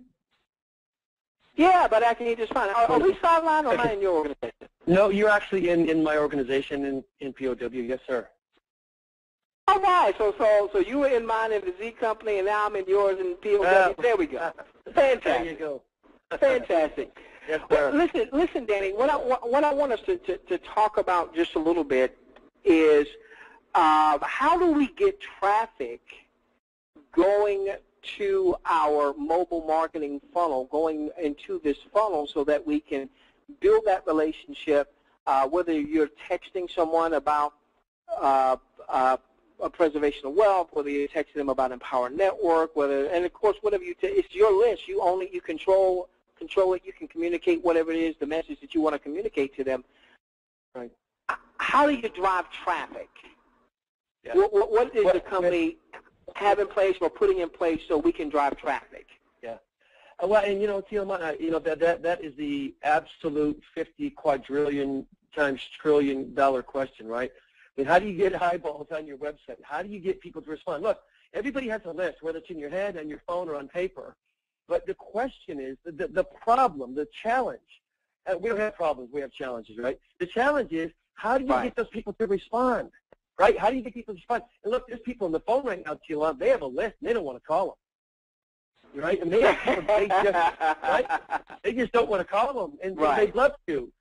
Yeah, but I can hear just fine. Are we sidelined, or am I in your organization? No, you're actually in my organization in POW, yes, sir. All right. So you were in mine in the Z company, and now I'm in yours in POW. There we go. Fantastic. There you go. Fantastic. Yes, sir. Well, listen, Danny. What I want us to talk about just a little bit is how do we get traffic going to our mobile marketing funnel, going into this funnel, so that we can build that relationship. Whether you're texting someone about a preservation of wealth, whether you're texting them about Empower Network, and of course, whatever it's your list. You control it. You can communicate whatever it is, the message that you want to communicate to them. Right. How do you drive traffic? Yeah. What is the company have in place or putting in place so we can drive traffic? Yeah. Well, and that is the absolute 50 quadrillion times trillion dollar question, right? I mean, how do you get eyeballs on your website? How do you get people to respond? Look, everybody has a list, whether it's in your head, on your phone, or on paper. But the question is, the problem, the challenge, we don't have problems, we have challenges, right? The challenge is, how do you get those people to respond, right? How do you get people to respond? And look, there's people on the phone right now, Tila, they have a list, and they don't want to call them, right? And they just don't want to call them, and they'd love to.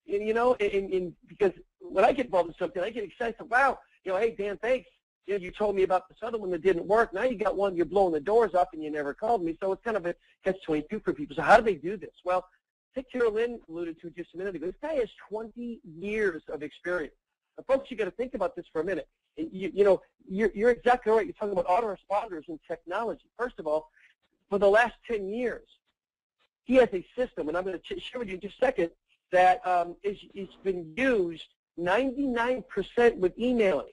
And, because when I get involved in something, I get excited. Wow, hey, Dan, thanks. You told me about this other one that didn't work. Now you got one, you're blowing the doors off, and you never called me. So it's kind of a catch-22 for people. So how do they do this? Well, Dick Lynn alluded to just a minute ago. This guy has 20 years of experience. Now, folks, you got to think about this for a minute. You're exactly right. You're talking about autoresponders and technology. First of all, for the last 10 years, he has a system, and I'm going to share with you in just a second, that it's been used 99% with emailing.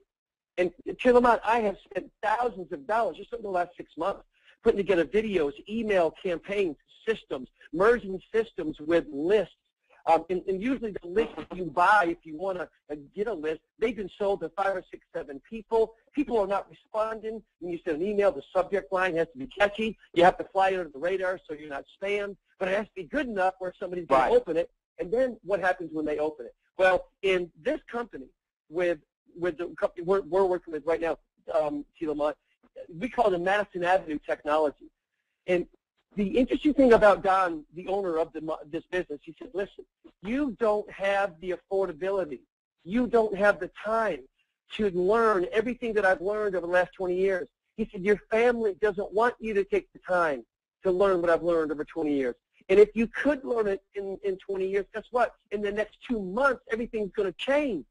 And to Lamont, I have spent thousands of dollars just over the last 6 months putting together videos, email campaigns, systems, merging systems with lists. And usually the lists you buy, if you want to get a list, they've been sold to 5 or 6, 7 people. People are not responding. When you send an email, the subject line has to be catchy. You have to fly under the radar so you're not spam. But it has to be good enough where somebody's going to open it. And then what happens when they open it? Well, in this company, with the company we're working with right now, Lamont, we call it Madison Avenue Technology. And the interesting thing about Don, the owner of this business, he said, listen, you don't have the affordability. You don't have the time to learn everything that I've learned over the last 20 years. He said, your family doesn't want you to take the time to learn what I've learned over 20 years. And if you could learn it in 20 years, guess what? In the next 2 months, everything's going to change.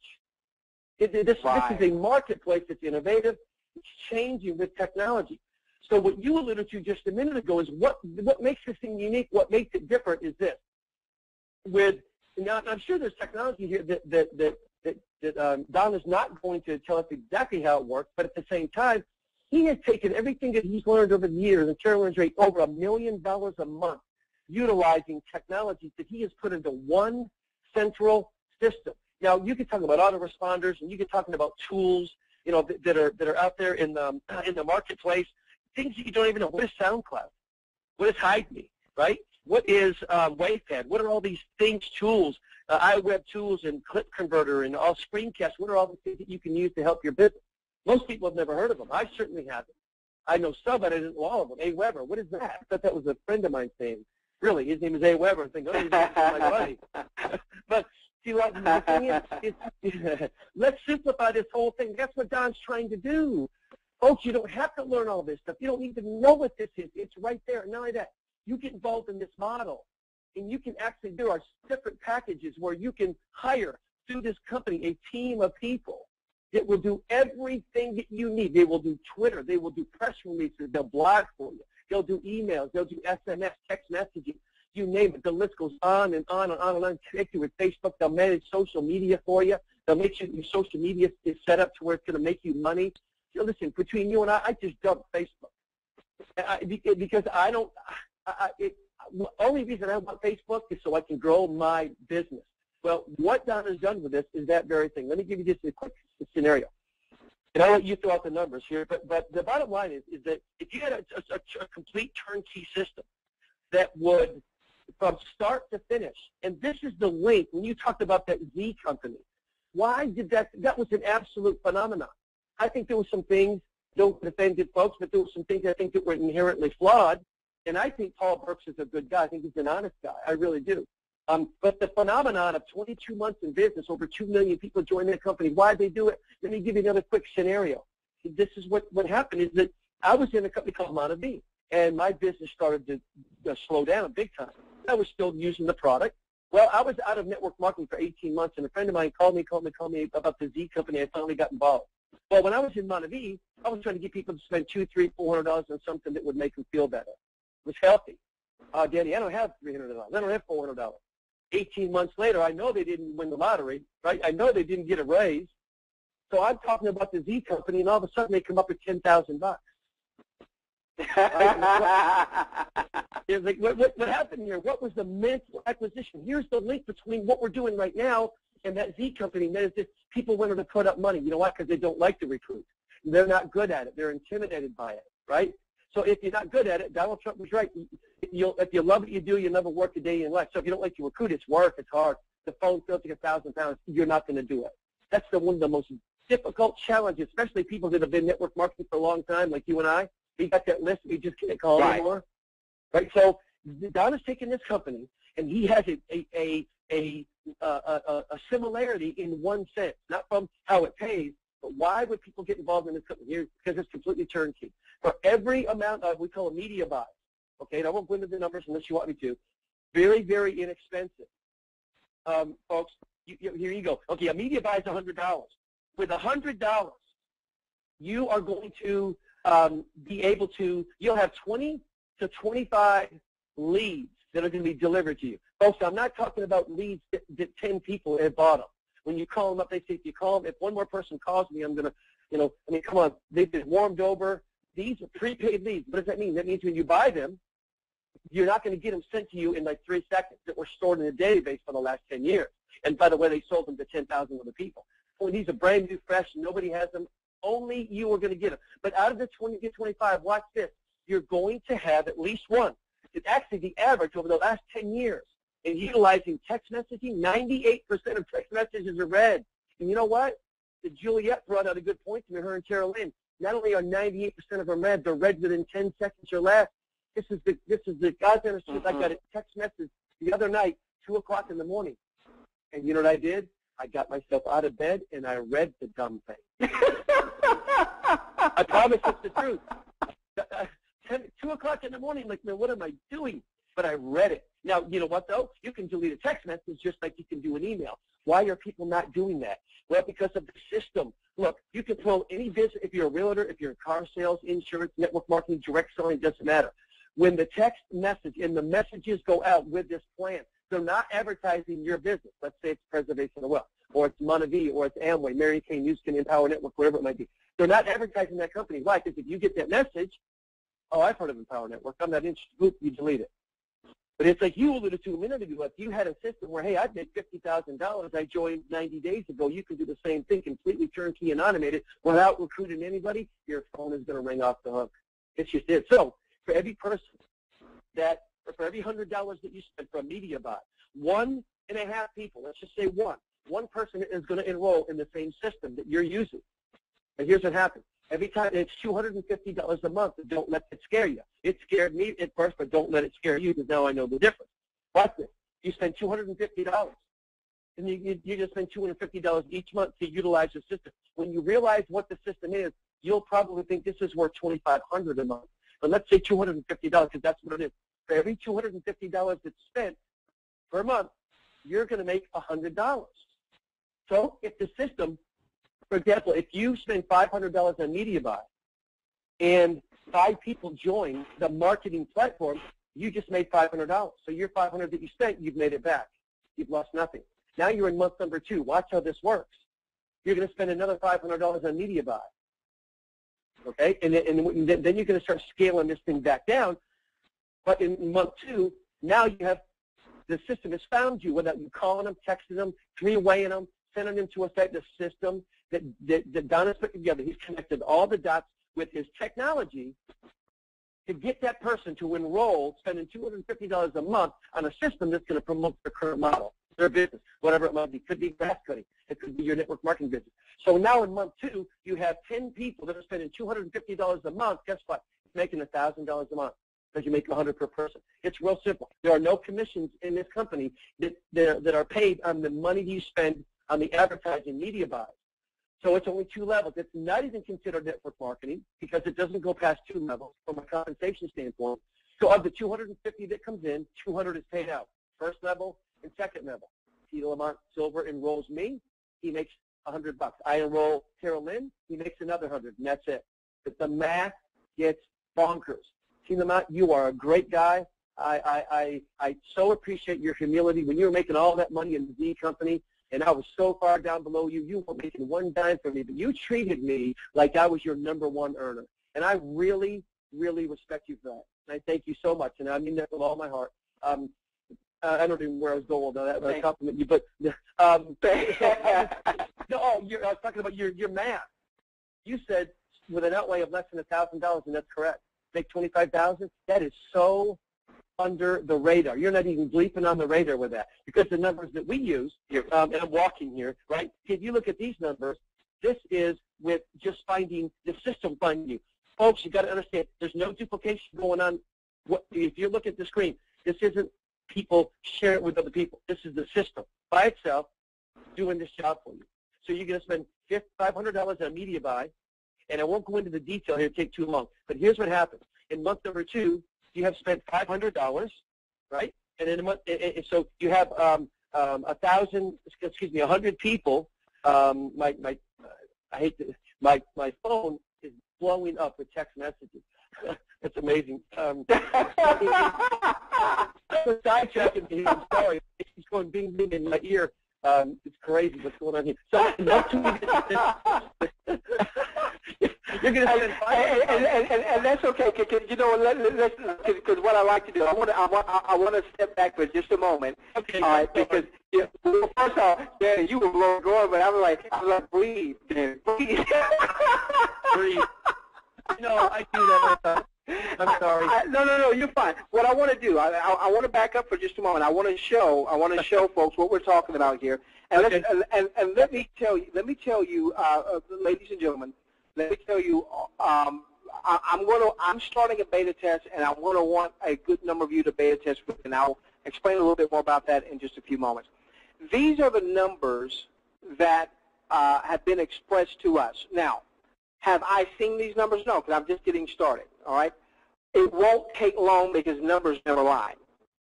This is a marketplace that's innovative. It's changing with technology. So what you alluded to just a minute ago is what makes this thing unique, what makes it different is this. Now, I'm sure there's technology here that Don is not going to tell us exactly how it works, but at the same time, he has taken everything that he's learned over the years and Carolyn's rate over $1 million a month, utilizing technologies that he has put into one central system. Now, you can talk about autoresponders, and you can talk about tools, that are out there in the marketplace. Things that you don't even know. What is SoundCloud? What is HideMe? Right? What is WavePad? What are all these things, tools, iWeb tools, and Clip Converter, and all screencasts? What are all the things that you can use to help your business? Most people have never heard of them. I certainly haven't. I know some, but I didn't know all of them. A. Weber, what is that? I thought that was a friend of mine's name. Really, his name is A. Weber. I think, oh, he's my buddy. But see, the thing is, let's simplify this whole thing. That's what Don's trying to do. Folks, you don't have to learn all this stuff. You don't even know what this is. It's right there. Not only that, you get involved in this model, and you can actually, there are different packages where you can hire through this company a team of people that will do everything that you need. They will do Twitter. They will do press releases. They'll blog for you. They'll do emails. They'll do SMS, text messaging. You name it. The list goes on and on and on and on. Connect you with Facebook. They'll manage social media for you. They'll make sure your social media is set up to where it's going to make you money. Listen, between you and I just dumped Facebook because I don't. The only reason I want Facebook is so I can grow my business. Well, what Don has done with this is that very thing. Let me give you just a quick scenario, and I'll let you throw out the numbers here. But the bottom line is that if you had a complete turnkey system that would, from start to finish, and this is the link when you talked about that Z company. Why did that? That was an absolute phenomenon. I think there were some things, don't offend folks, but there were some things I think that were inherently flawed. And I think Paul Burks is a good guy. I think he's an honest guy. I really do. But the phenomenon of 22 months in business, over 2 million people join that company, why'd they do it? Let me give you another quick scenario. This is what happened is that I was in a company called Monavie, and my business started to slow down big time. I was still using the product. Well, I was out of network marketing for 18 months, and a friend of mine called me about the Z company. I finally got involved. Well, when I was in Monavie, I was trying to get people to spend $200, $300, $400 on something that would make them feel better. It was healthy. Danny, I don't have $300. I don't have $400. 18 months later, I know they didn't win the lottery, right? I know they didn't get a raise. So I'm talking about the Z company, and all of a sudden they come up with $10,000. It's like, what happened here? What was the mental acquisition? Here's the link between what we're doing right now and that Z company. And that is that people wanted to put up money. You know why? Because they don't like to recruit. They're not good at it. They're intimidated by it, right? So if you're not good at it, Donald Trump was right. If you love what you do, you'll never work a day in your life. So if you don't like to recruit, it's work, it's hard. The phone feels like 1,000 pounds. You're not going to do it. That's one of the most difficult challenges, especially people that have been network marketing for a long time, like you and I. We got that list. We just can't call anymore. Right? So Don is taking this company, and he has a similarity in one sense, not from how it pays, but why would people get involved in this company? Here, because it's completely turnkey. For every amount of, we call a media buy, okay, and I won't go into the numbers unless you want me to, very, very inexpensive. Folks, here you go. Okay, a media buy is $100. With $100, you are going to be able to, you'll have 20 to 25 leads that are going to be delivered to you. Folks, I'm not talking about leads that 10 people have bought them. When you call them up, they say, if you call them, if one more person calls me, I'm going to, I mean, come on, they've been warmed over. These are prepaid leads. What does that mean? That means when you buy them, you're not going to get them sent to you in like 3 seconds that were stored in a database for the last 10 years. And by the way, they sold them to 10,000 other people. When these are brand new, fresh, nobody has them, only you are going to get them. But out of the 20 to 25, watch this. You're going to have at least one. It's actually the average over the last 10 years. In utilizing text messaging, 98% of text messages are read. And you know what? Juliet brought out a good point to me, her and Carol Lynn. Not only are 98% of them read, they're read within 10 seconds or less. This is the God's honest truth. I got a text message the other night, 2 o'clock in the morning. And you know what I did? I got myself out of bed and I read the dumb thing. I promise it's the truth. 2 o'clock in the morning, like, man, what am I doing? But I read it. Now, you know what, though? You can delete a text message just like you can do an email. Why are people not doing that? Well, because of the system. Look, you can throw any business, if you're a realtor, if you're in car sales, insurance, network marketing, direct selling, it doesn't matter. When the text message and the messages go out with this plan, they're not advertising your business. Let's say it's Preservation of Wealth, or it's Monavie, or it's Amway, Mary Kay, News Can, Empower Network, whatever it might be. They're not advertising that company. Why? Because if you get that message, oh, I've heard of Empower Network, I'm not interested, boop, you delete it. But it's like you alluded to a minute ago. If you had a system where, hey, I've made $50,000, I joined 90 days ago, you can do the same thing, completely turnkey and automated without recruiting anybody, your phone is going to ring off the hook. It's just it. So for every person for every $100 that you spend for a media buy, 1.5 people, let's just say one person is going to enroll in the same system that you're using. And here's what happens. Every time, it's $250 a month. Don't let it scare you. It scared me at first, but don't let it scare you because now I know the difference. Watch this. You spend $250, and you just spend $250 each month to utilize the system. When you realize what the system is, you'll probably think this is worth $2,500 a month. But let's say $250 because that's what it is. For every $250 that's spent per month, you're going to make $100. So if the system, for example, if you spend $500 on media buy and 5 people join the marketing platform, you just made $500. So your $500 that you spent, you've made it back. You've lost nothing. Now you're in month number 2. Watch how this works. You're going to spend another $500 on media buy. Okay? And then you're going to start scaling this thing back down. But in month 2, now you have, the system has found you without you calling them, texting them, 3-waying them, sending them to a site, the system that Don has put together. He's connected all the dots with his technology, to get that person to enroll, spending $250 a month on a system that's going to promote their current model, their business, whatever it might be. It could be grass cutting. It could be your network marketing business. So now in month 2, you have 10 people that are spending $250 a month. Guess what? It's making $1,000 a month because you make $100 per person. It's real simple. There are no commissions in this company that are paid on the money you spend on the advertising media buys. So it's only 2 levels. It's not even considered network marketing because it doesn't go past 2 levels from a compensation standpoint. So of the 250 that comes in, 200 is paid out, first level and second level. T. Lamont Silver enrolls me. He makes $100. I enroll Terrell Lynn. He makes another 100, and that's it. But the math gets bonkers. T. Lamont, you are a great guy. I so appreciate your humility. When you were making all that money in the Z company, and I was so far down below you, you weren't making one dime for me, but you treated me like I was your #1 earner. And I really, really respect you for that. And I thank you so much, and I mean that with all my heart. I don't even know where I was going with that, but I compliment you. But no, I was talking about your math. You said with an outlay of less than $1,000, and that's correct. Make $25,000. That is so under the radar. You're not even bleeping on the radar with that because the numbers that we use, and I'm walking here, right? If you look at these numbers, this is with just finding the system finding you. Folks, you got to understand, there's no duplication going on. If you look at the screen, this isn't people share it with other people. This is the system by itself doing this job for you. So you're going to spend $500 on a media buy, and I won't go into the detail here, it'll take too long. But here's what happens. In month number 2, you have spent $500, right? And in a month, so you have 100 people. My phone is blowing up with text messages. It's amazing. Sidetracking me. I'm sorry. It's going bing bing in my ear. It's crazy what's going on here. So you're going to spend and that's okay. You know, because what I like to do, I want to step back for just a moment. Okay. All right, because well, first off, Dan, you were going, but I was like, breathe, Dan, breathe. Breathe. No, I do that. I'm sorry. No, you're fine. What I want to do, I want to back up for just a moment. I want to show folks what we're talking about here. And okay. let me tell you, ladies and gentlemen, let me tell you, I'm starting a beta test, and I'm going to want a good number of you to beta test with, and I'll explain a little bit more about that in just a few moments. These are the numbers that have been expressed to us. Now, have I seen these numbers? No, because I'm just getting started, all right? It won't take long because numbers never lie.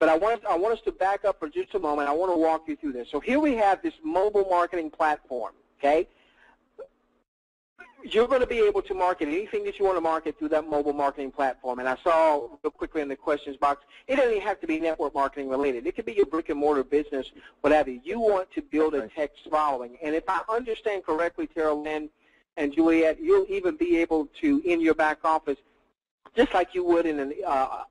But I want us to back up for just a moment. I want to walk you through this. So here we have this mobile marketing platform, okay? You're going to be able to market anything that you want to market through that mobile marketing platform. And I saw real quickly in the questions box, it doesn't even have to be network marketing related. It could be your brick and mortar business, whatever. You want to build a text following. And if I understand correctly, Terrell Lynn and Juliet, you'll even be able to, in your back office, just like you would in an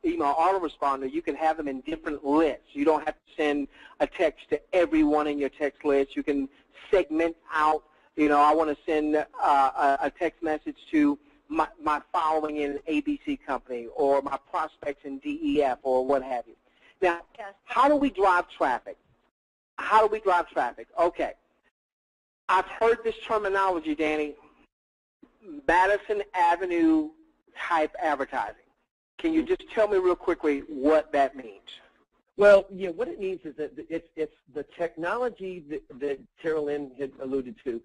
email autoresponder, you can have them in different lists. You don't have to send a text to everyone in your text list. You can segment out. You know, I want to send a text message to my following in an ABC company or my prospects in DEF or what have you. Now, how do we drive traffic? How do we drive traffic? Okay. I've heard this terminology, Danny, Madison Avenue type advertising. Can you just tell me real quickly what that means? Well, yeah, what it means is that it's the technology that Terrell Lynn had alluded to.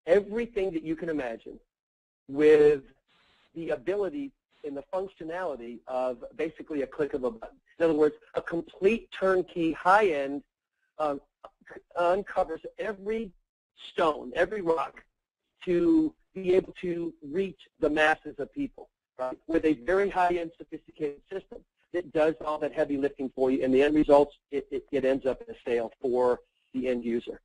Everything that you can imagine with the ability and the functionality of basically a click of a button. In other words, a complete turnkey high-end uncovers every stone, every rock to be able to reach the masses of people, right? With a very high-end sophisticated system that does all that heavy lifting for you, and the end result, it ends up in a sale for the end user.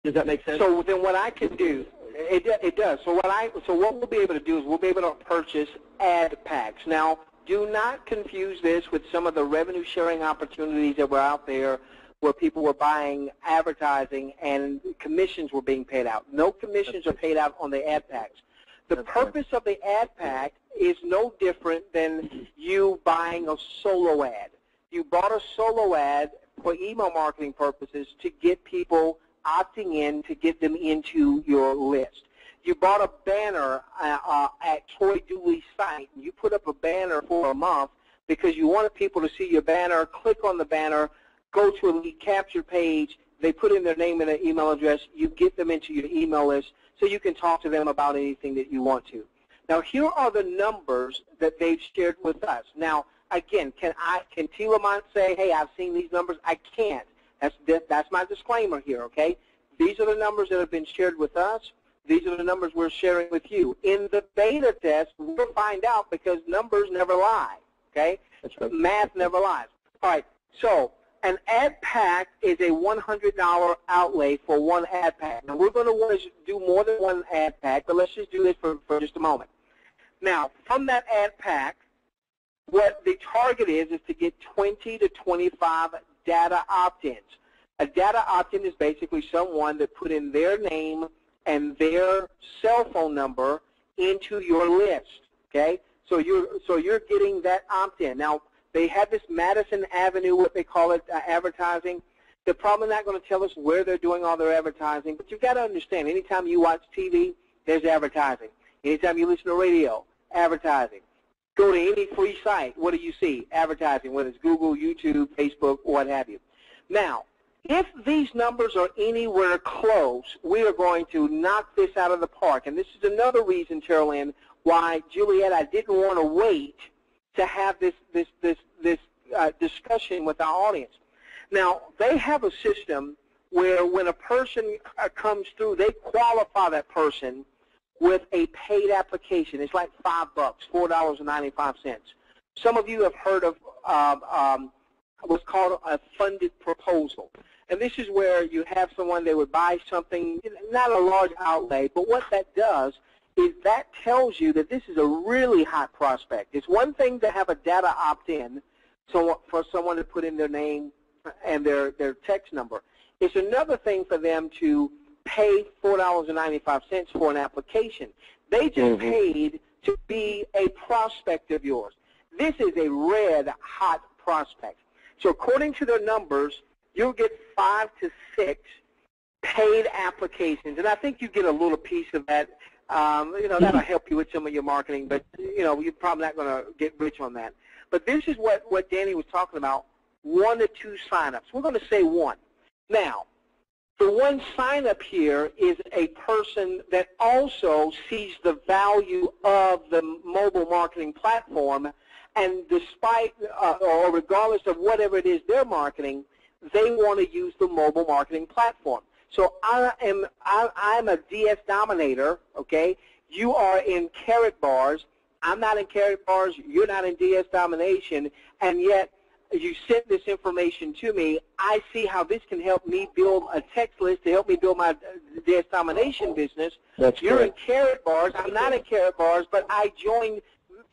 Does that make sense? So then what I can do, it does. So what we'll be able to do is we'll be able to purchase ad packs. Now, do not confuse this with some of the revenue sharing opportunities that were out there where people were buying advertising and commissions were being paid out. No commissions are paid out on the ad packs. The purpose of the ad pack is no different than you buying a solo ad. You bought a solo ad for email marketing purposes to get people opting in, to get them into your list. You bought a banner at Troy Dooley's site, and you put up a banner for a month because you wanted people to see your banner, click on the banner, go to a lead capture page, they put in their name and their email address, you get them into your email list so you can talk to them about anything that you want to. Now, here are the numbers that they've shared with us. Now, again, can T. Lamont say, hey, I've seen these numbers? I can't. That's my disclaimer here, okay? These are the numbers that have been shared with us. These are the numbers we're sharing with you. In the beta test, we'll find out because numbers never lie, okay? That's right. Math never lies. All right, so an ad pack is a $100 outlay for one ad pack. Now, we're going to want to do more than one ad pack, but let's just do this for just a moment. Now, from that ad pack, what the target is to get 20 to 25 data opt-ins. A data opt-in is basically someone that put in their name and their cell phone number into your list, okay? So you're getting that opt-in. Now, they have this Madison Avenue, what they call it, advertising. They're probably not going to tell us where they're doing all their advertising, but you've got to understand, anytime you watch TV, there's advertising. Anytime you listen to radio, advertising. Go to any free site, what do you see? Advertising, whether it's Google, YouTube, Facebook, or what have you. Now, if these numbers are anywhere close, we are going to knock this out of the park. And this is another reason, Terrell Ann, why, Juliet, I didn't want to wait to have this discussion with our audience. Now, they have a system where when a person comes through, they qualify that person with a paid application. It's like $5, $4.95. Some of you have heard of what's called a funded proposal. And this is where you have someone, they would buy something, not a large outlay, but what that does is that tells you that this is a really hot prospect. It's one thing to have a data opt-in for someone to put in their name and their text number. It's another thing for them to pay $4.95 for an application. They just paid to be a prospect of yours. This is a red hot prospect. So according to their numbers, you'll get 5 to 6 paid applications, and I think you get a little piece of that. That'll help you with some of your marketing, but you're probably not going to get rich on that. But this is what Danny was talking about: 1 to 2 signups. We're going to say 1. Now, the one sign-up here is a person that also sees the value of the mobile marketing platform, and despite or regardless of whatever it is they're marketing, they want to use the mobile marketing platform. So I'm a DS Dominator, okay? You are in Carrot Bars. I'm not in Carrot Bars. You're not in DS Domination, and yet you sent this information to me. I see how this can help me build a text list to help me build my DS Domination business. You're in Carrot Bars. I'm not in Carrot Bars, but I joined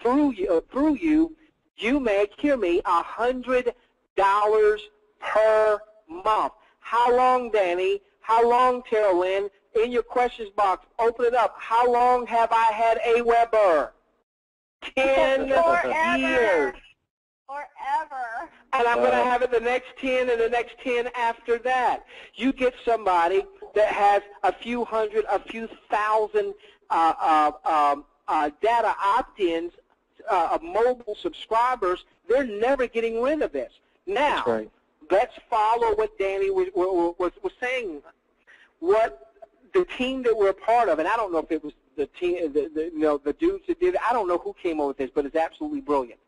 through you. You make, hear me, $100 per month. How long, Danny? How long, Terrell Lynn? In your questions box, open it up. How long have I had a Weber? 10 years. Forever. And I'm going to have it the next 10 and the next 10 after that. You get somebody that has a few hundred, a few thousand data opt-ins, mobile subscribers. They're never getting rid of this. Now, let's follow what Danny was saying. What the team that we're a part of, and I don't know if it was the team, the dudes that did it. I don't know who came up with this, but it's absolutely brilliant.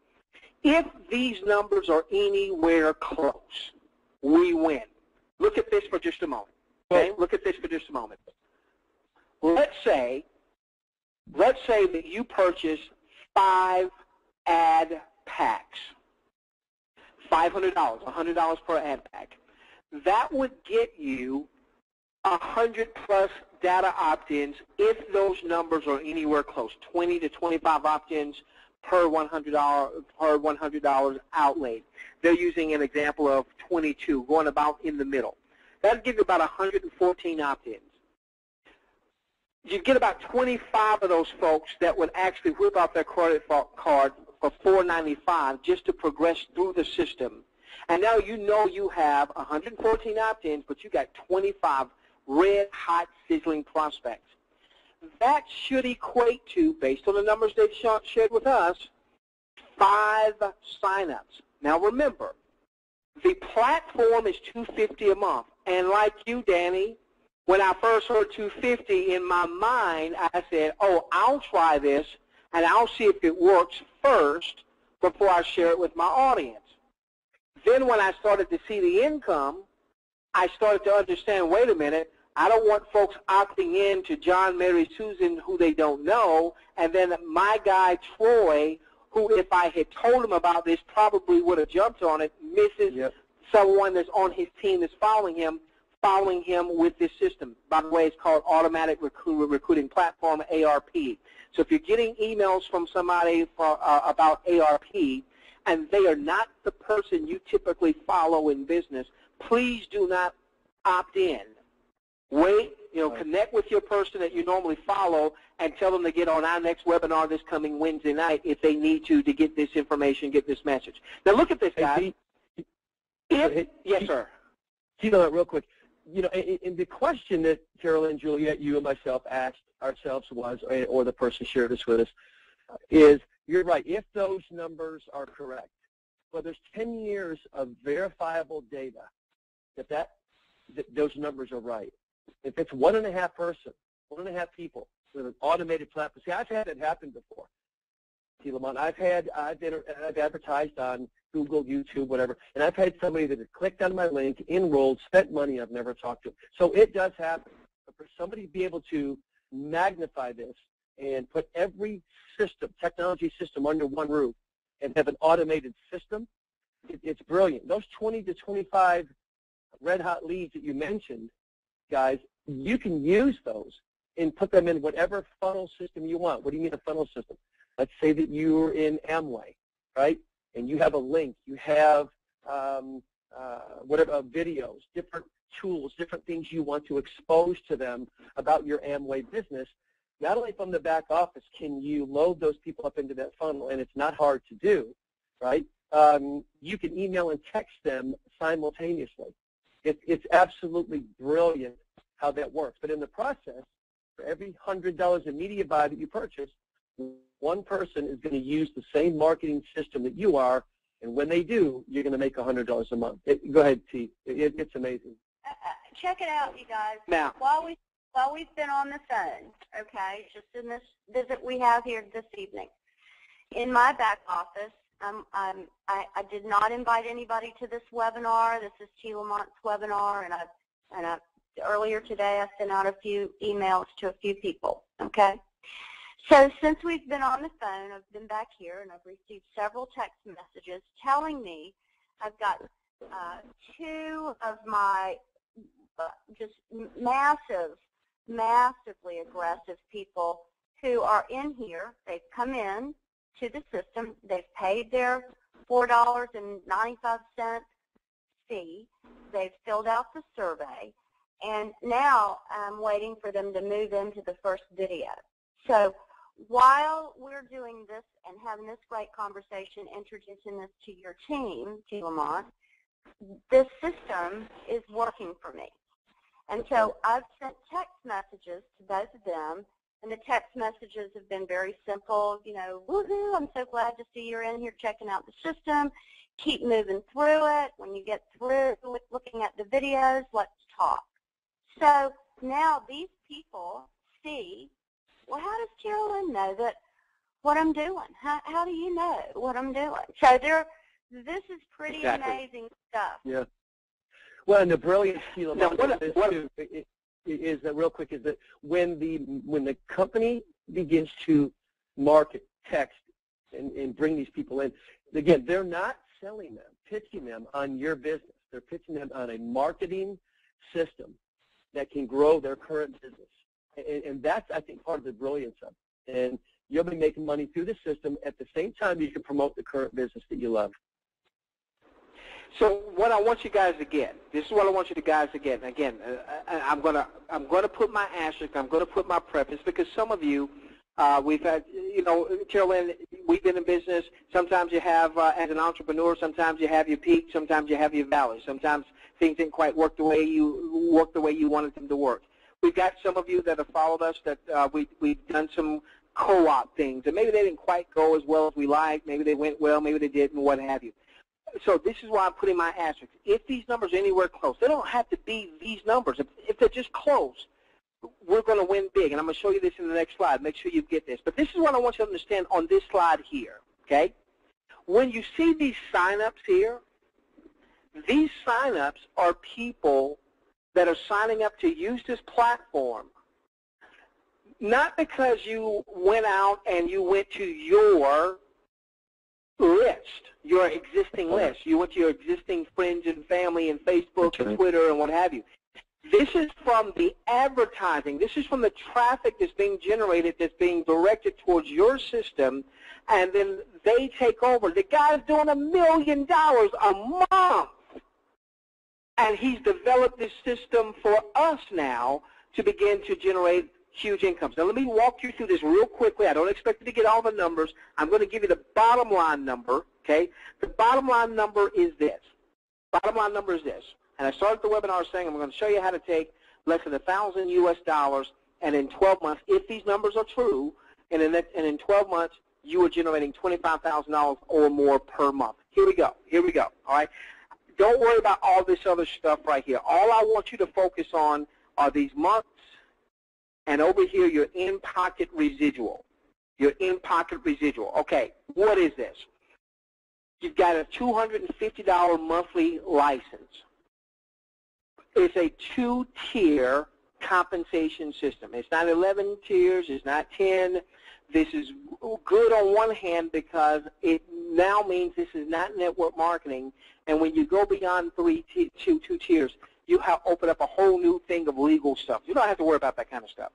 If these numbers are anywhere close, we win. Look at this for just a moment. Okay? Look at this for just a moment. Let's say that you purchase 5 ad packs. $500, $100 per ad pack. That would get you 100+ data opt-ins if those numbers are anywhere close, 20 to 25 opt-ins per $100 outlay. They're using an example of 22, going about in the middle. That would give you about 114 opt-ins. you get about 25 of those folks that would actually whip out their credit card for $4.95 just to progress through the system. And now you know you have 114 opt-ins, but you got 25 red-hot, sizzling prospects. That should equate to, based on the numbers they've shared with us, 5 signups. Now remember, the platform is $250 a month. And like you, Danny, when I first heard $250, in my mind, I said, oh, I'll try this, and I'll see if it works first before I share it with my audience. Then when I started to see the income, I started to understand, wait a minute, I don't want folks opting in to John, Mary, Susan, who they don't know, and then my guy, Troy, who if I had told him about this probably would have jumped on it, misses someone that's on his team that's following him with this system. By the way, it's called Automatic Recruiting Platform, ARP. So if you're getting emails from somebody about ARP, and they are not the person you typically follow in business, please do not opt in. Wait, connect with your person that you normally follow and tell them to get on our next webinar this coming Wednesday night if they need to get this information, get this message. Now look at this, guys. Yes, sir. Real quick. And the question that Carolyn, Juliet, you and myself asked ourselves was, or the person shared this with us, is, you're right, if those numbers are correct, well, there's 10 years of verifiable data that those numbers are right. If it's 1.5 people with an automated platform, see, I've had it happen before. See, Lamont, I've advertised on Google, YouTube, whatever, and I've had somebody that had clicked on my link, enrolled, spent money, I've never talked to. So it does happen. But for somebody to be able to magnify this and put every system, technology system under one roof and have an automated system, it's brilliant. Those 20 to 25 red-hot leads that you mentioned, guys, you can use those and put them in whatever funnel system you want. What do you mean a funnel system? Let's say that you're in Amway, right? And you have a link, you have videos, different tools, different things you want to expose to them about your Amway business. Not only from the back office can you load those people up into that funnel, and it's not hard to do, right? You can email and text them simultaneously. It's absolutely brilliant how that works. But in the process, for every $100 of media buy that you purchase, one person is going to use the same marketing system that you are, and when they do, you're going to make $100 a month. Go ahead, T. It's amazing. Check it out, you guys. Now, while we've been on the phone, okay, just in this visit we have here this evening, in my back office, I did not invite anybody to this webinar. This is T. Lamont's webinar, and earlier today I sent out a few emails to a few people, okay? So since we've been on the phone, I've been back here, and I've received several text messages telling me I've got 2 of my just massively aggressive people who are in here. They've come in to the system. They've paid their $4.95 fee. They've filled out the survey, and now I'm waiting for them to move into the first video. So while we're doing this and having this great conversation, introducing this to your team, T. Lamont, this system is working for me. And so I've sent text messages to both of them, and the text messages have been very simple. Woohoo, I'm so glad to see you're in here checking out the system. Keep moving through it. When you get through with looking at the videos, let's talk. So now these people see, well, how does Carolyn know that what I'm doing? How do you know what I'm doing? So this is pretty amazing stuff. Yeah. Well, and the brilliance, of this too, is that real quick, is that when the company begins to market, text, and bring these people in, again, they're not selling them, pitching them on your business. They're pitching them on a marketing system that can grow their current business. And that's, I think, part of the brilliance of it. And you'll be making money through the system at the same time you can promote the current business that you love. So what I want you guys to get, this is what I want you guys to get. And again, I'm gonna put my asterisk, I'm gonna put my preface, because some of you, we've had, Carolyn, we've been in business. Sometimes you have, as an entrepreneur, sometimes you have your peak, sometimes you have your valley. Sometimes things didn't quite work the way you wanted them to work. We've got some of you that have followed us that we've done some co-op things, and maybe they didn't quite go as well as we liked. Maybe they went well, maybe they didn't, what have you. So this is why I'm putting my asterisk. If these numbers are anywhere close, they don't have to be these numbers. If they're just close, we're going to win big. And I'm going to show you this in the next slide. Make sure you get this. But this is what I want you to understand on this slide here, okay? When you see these sign-ups here, these sign-ups are people that are signing up to use this platform, not because you went out and you went to your list, your existing list. You went to your existing friends and family and Facebook and Twitter and what have you. This is from the advertising. This is from the traffic that's being generated, that's being directed towards your system, and then they take over. The guy's doing $1 million a month, and he's developed this system for us now to begin to generate huge incomes. Now, let me walk you through this real quickly. I don't expect you to get all the numbers. I'm going to give you the bottom line number, okay? The bottom line number is this. Bottom line number is this. And I started the webinar saying I'm going to show you how to take less than $1,000 US, and in 12 months, if these numbers are true, and in 12 months, you are generating $25,000 or more per month. Here we go. Here we go. All right? Don't worry about all this other stuff right here. All I want you to focus on are these months, and over here, your in-pocket residual. Your in-pocket residual. Okay, what is this? You've got a $250 monthly license. It's a 2-tier compensation system. It's not 11 tiers. It's not 10. This is good on one hand because it now means this is not network marketing. And when you go beyond two tiers, you have opened up a whole new thing of legal stuff. You don't have to worry about that kind of stuff.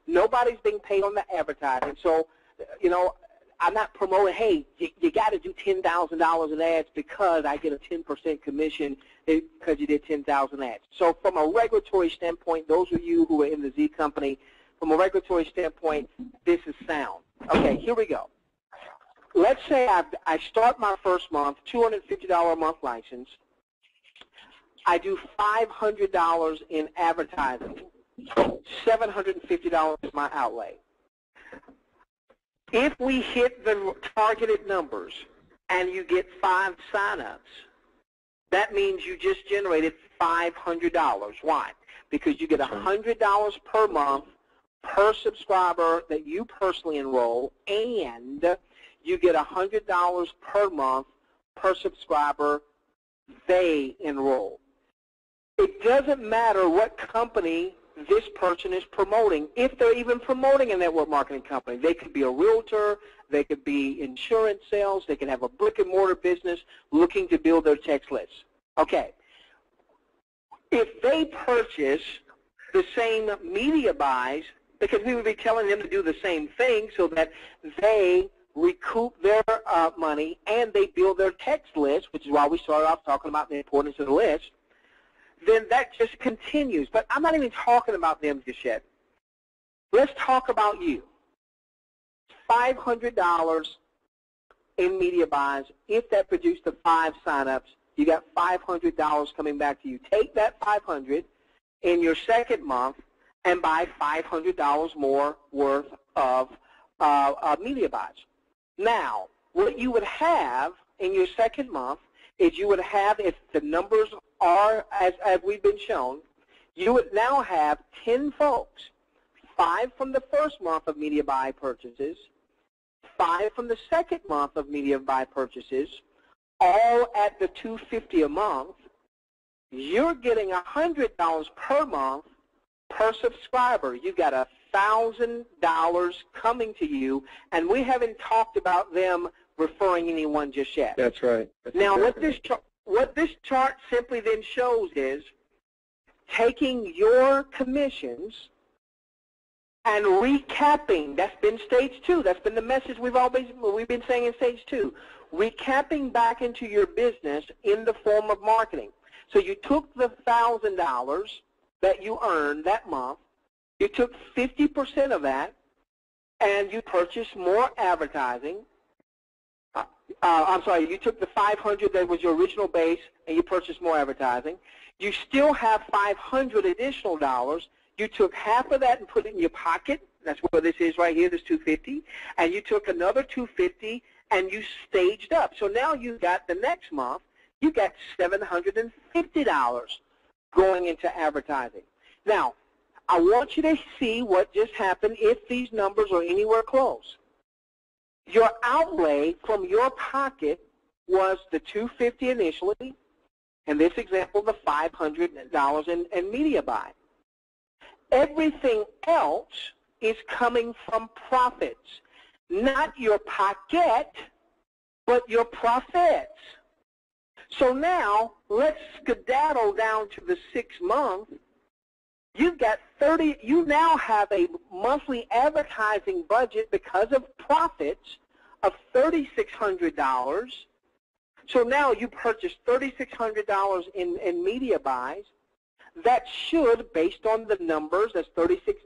Nobody's being paid on the advertising. So, I'm not promoting, hey, you got to do $10,000 in ads because I get a 10% commission because you did 10,000 ads. So from a regulatory standpoint, those of you who are in the Z company, from a regulatory standpoint, this is sound. Okay, here we go. Let's say I start my first month, $250 a month license. I do $500 in advertising. $750 is my outlay. If we hit the targeted numbers and you get 5 signups, that means you just generated $500. Why? Because you get $100 per month per subscriber that you personally enroll, and you get $100 per month per subscriber they enroll. It doesn't matter what company this person is promoting, if they're even promoting a network marketing company. They could be a realtor, they could be insurance sales, they could have a brick and mortar business looking to build their text lists. Okay. If they purchase the same media buys, because we would be telling them to do the same thing so that they recoup their money and they build their text list, which is why we started off talking about the importance of the list, then that just continues. But I'm not even talking about them just yet. Let's talk about you. $500 in media buys. If that produced the 5 signups, you got $500 coming back to you. Take that $500 in your second month and buy $500 more worth of media buys. Now, what you would have in your second month is you would have, if the numbers are as we've been shown, you would now have 10 folks, 5 from the first month of media buy purchases, 5 from the second month of media buy purchases, all at the $250 a month. You're getting $100 per month per subscriber. You got $1,000 coming to you, and we haven't talked about them referring anyone just yet. That's right. That's now, exactly what this chart simply then shows is taking your commissions and recapping. That's been stage 2. That's been the message we've been saying in stage 2. recapping back into your business in the form of marketing. So you took the $1,000 that you earned that month, you took 50% of that, and you purchased more advertising. I'm sorry, you took the $500 that was your original base, and you purchased more advertising. You still have $500 additional dollars. You took half of that and put it in your pocket. That's where this is right here, this $250. And you took another $250 and you staged up. So now you got the next month, you got $750 going into advertising. Now, I want you to see what just happened if these numbers are anywhere close. Your outlay from your pocket was the $250 initially, in this example, the $500 in media buy. Everything else is coming from profits, not your pocket, but your profits. So now, let's skedaddle down to the 6 month. You've got you now have a monthly advertising budget because of profits of $3,600. So now you purchased $3,600 in media buys. That should, based on the numbers, that's 36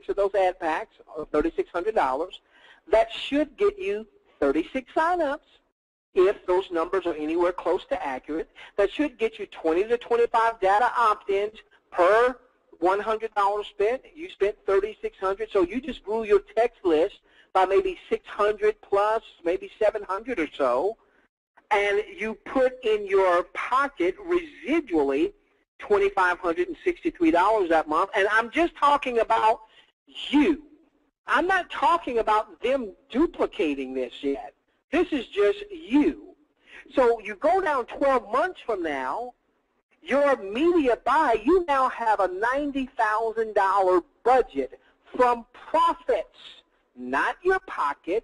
of those ad packs, $3,600. That should get you 36 signups. If those numbers are anywhere close to accurate, that should get you 20 to 25 data opt-ins per $100 spent. You spent $3,600, so you just grew your text list by maybe 600 plus, maybe 700 or so, and you put in your pocket residually $2,563 that month. And I'm just talking about you. I'm not talking about them duplicating this yet. This is just you. So you go down 12 months from now, your media buy, you now have a $90,000 budget from profits, not your pocket.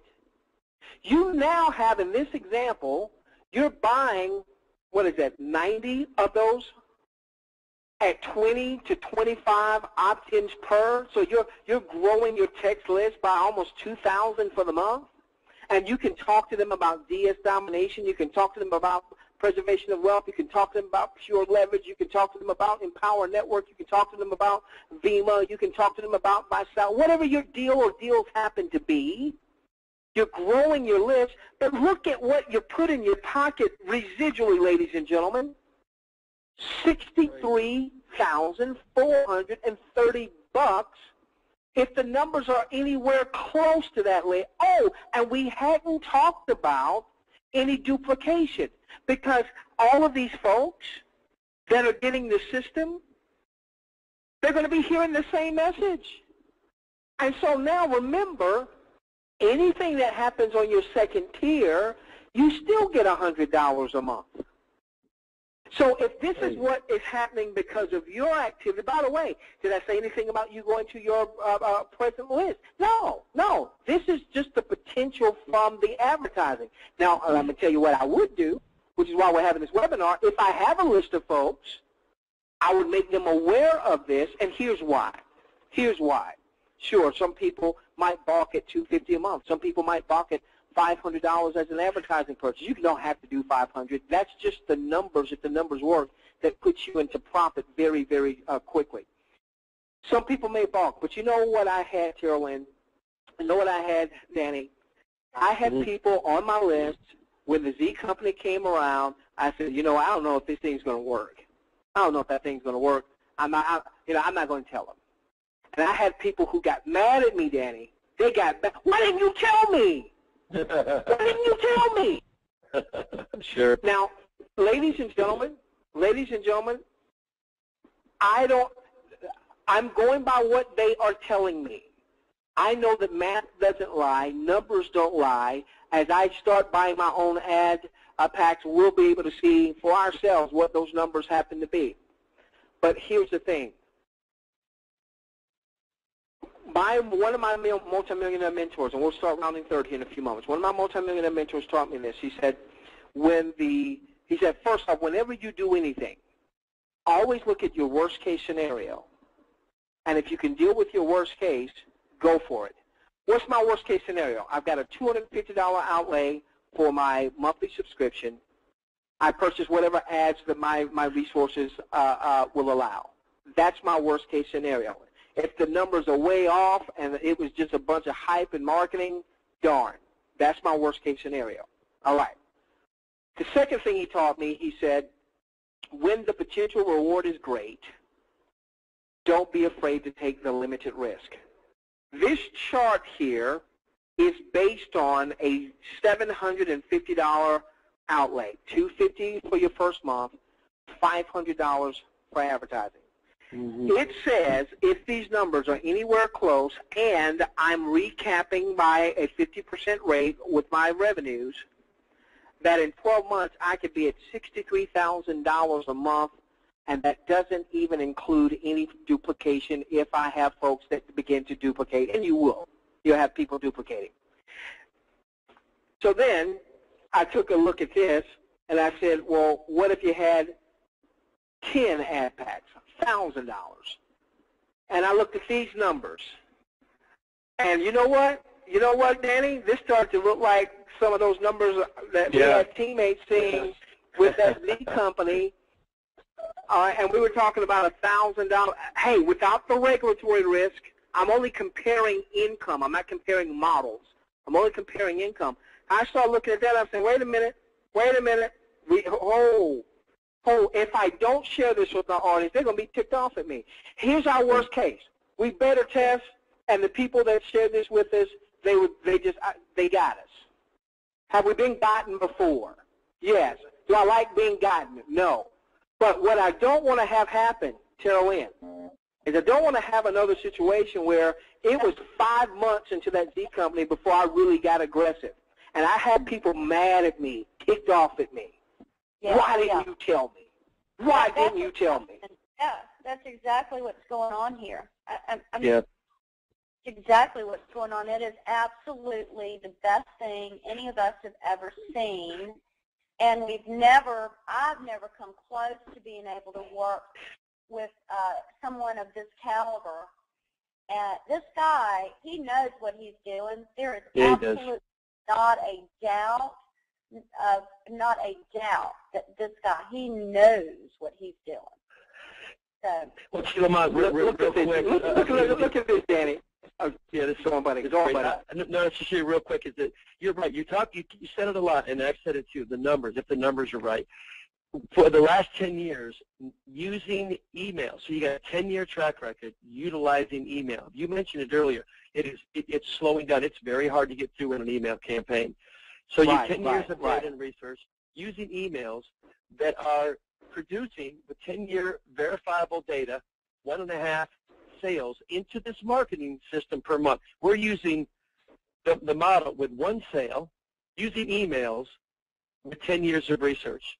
You now have, in this example, you're buying, what is that, 90 of those at 20 to 25 opt-ins per. So you're growing your text list by almost 2,000 for the month. And you can talk to them about DS domination. You can talk to them about preservation of wealth. You can talk to them about pure leverage. You can talk to them about Empower Network. You can talk to them about VEMA. You can talk to them about myself. Whatever your deal or deals happen to be, you're growing your list. But look at what you put in your pocket residually, ladies and gentlemen. $63,430 if the numbers are anywhere close to that. Oh, and we hadn't talked about any duplication, because all of these folks that are getting the system, they're going to be hearing the same message. And so now remember, anything that happens on your second tier, you still get $100 a month. So if this is what is happening because of your activity, by the way, did I say anything about you going to your present list? No, no. This is just the potential from the advertising. Now, I'm going to tell you what I would do, which is why we're having this webinar. If I have a list of folks, I would make them aware of this, and here's why. Here's why. Sure, some people might balk at $250 a month. Some people might balk at $500 as an advertising purchase. You don't have to do $500. That's just the numbers, if the numbers work, that puts you into profit very, very quickly. Some people may balk, but you know what I had, Carolyn? You know what I had, Danny? I had people on my list when the Z company came around. I said, you know, I don't know if this thing's going to work. I don't know if that thing's going to work. I'm not going to tell them. And I had people who got mad at me, Danny. They got mad. Why didn't you tell me? Why didn't you tell me? Sure. Now, ladies and gentlemen, I'm going by what they are telling me. I know that math doesn't lie, numbers don't lie. As I start buying my own ad packs, we'll be able to see for ourselves what those numbers happen to be. But here's the thing. One of my multimillionaire mentors, and we'll start rounding third here in a few moments. One of my multimillionaire mentors taught me this. He said, first off, whenever you do anything, always look at your worst case scenario. And if you can deal with your worst case, go for it. What's my worst case scenario? I've got a $250 outlay for my monthly subscription. I purchase whatever ads that my resources will allow. That's my worst case scenario. If the numbers are way off and it was just a bunch of hype and marketing, darn, that's my worst case scenario. All right. The second thing he taught me, he said, when the potential reward is great, don't be afraid to take the limited risk. This chart here is based on a $750 outlay, $250 for your first month, $500 for advertising. Mm-hmm. It says if these numbers are anywhere close and I'm recapping by a 50% rate with my revenues, that in 12 months I could be at $63,000 a month, and that doesn't even include any duplication if I have folks that begin to duplicate, and you will. You'll have people duplicating. So then I took a look at this, and I said, well, what if you had 10 ad packs, $1,000? And I looked at these numbers. And you know what? You know what, Danny? This started to look like some of those numbers that we had teammates seeing with that Z company. And we were talking about $1,000. Hey, without the regulatory risk, I'm only comparing income. I'm not comparing models. I'm only comparing income. I started looking at that. I'm saying, wait a minute. If I don't share this with my audience, they're going to be ticked off at me. Here's our worst case. We better test, and the people that shared this with us, they got us. Have we been gotten before? Yes. Do I like being gotten? No. But what I don't want to have happen, Terrell Lynn, is I don't want to have another situation where it was 5 months into that Z company before I really got aggressive. And I had people mad at me, ticked off at me. Yeah, why didn't you tell me? Why didn't you tell me? Yeah, that's exactly what's going on here. It's exactly what's going on. It is absolutely the best thing any of us have ever seen. And I've never come close to being able to work with someone of this caliber. This guy, he knows what he's doing. There is absolutely not a doubt that this guy, he knows what he's doing. So, well, Lamont, look at this, Danny. This is all about it. No, it's just real quick. Is that you're right? You said it a lot, and I've said it too. The numbers, if the numbers are right, for the last 10 years, using email. So you got a 10-year track record utilizing email. You mentioned it earlier. It's slowing down. It's very hard to get through in an email campaign. So you 10 years of data and research using emails that are producing with 10-year verifiable data, 1.5 sales into this marketing system per month. We're using the model with 1 sale, using emails with 10 years of research.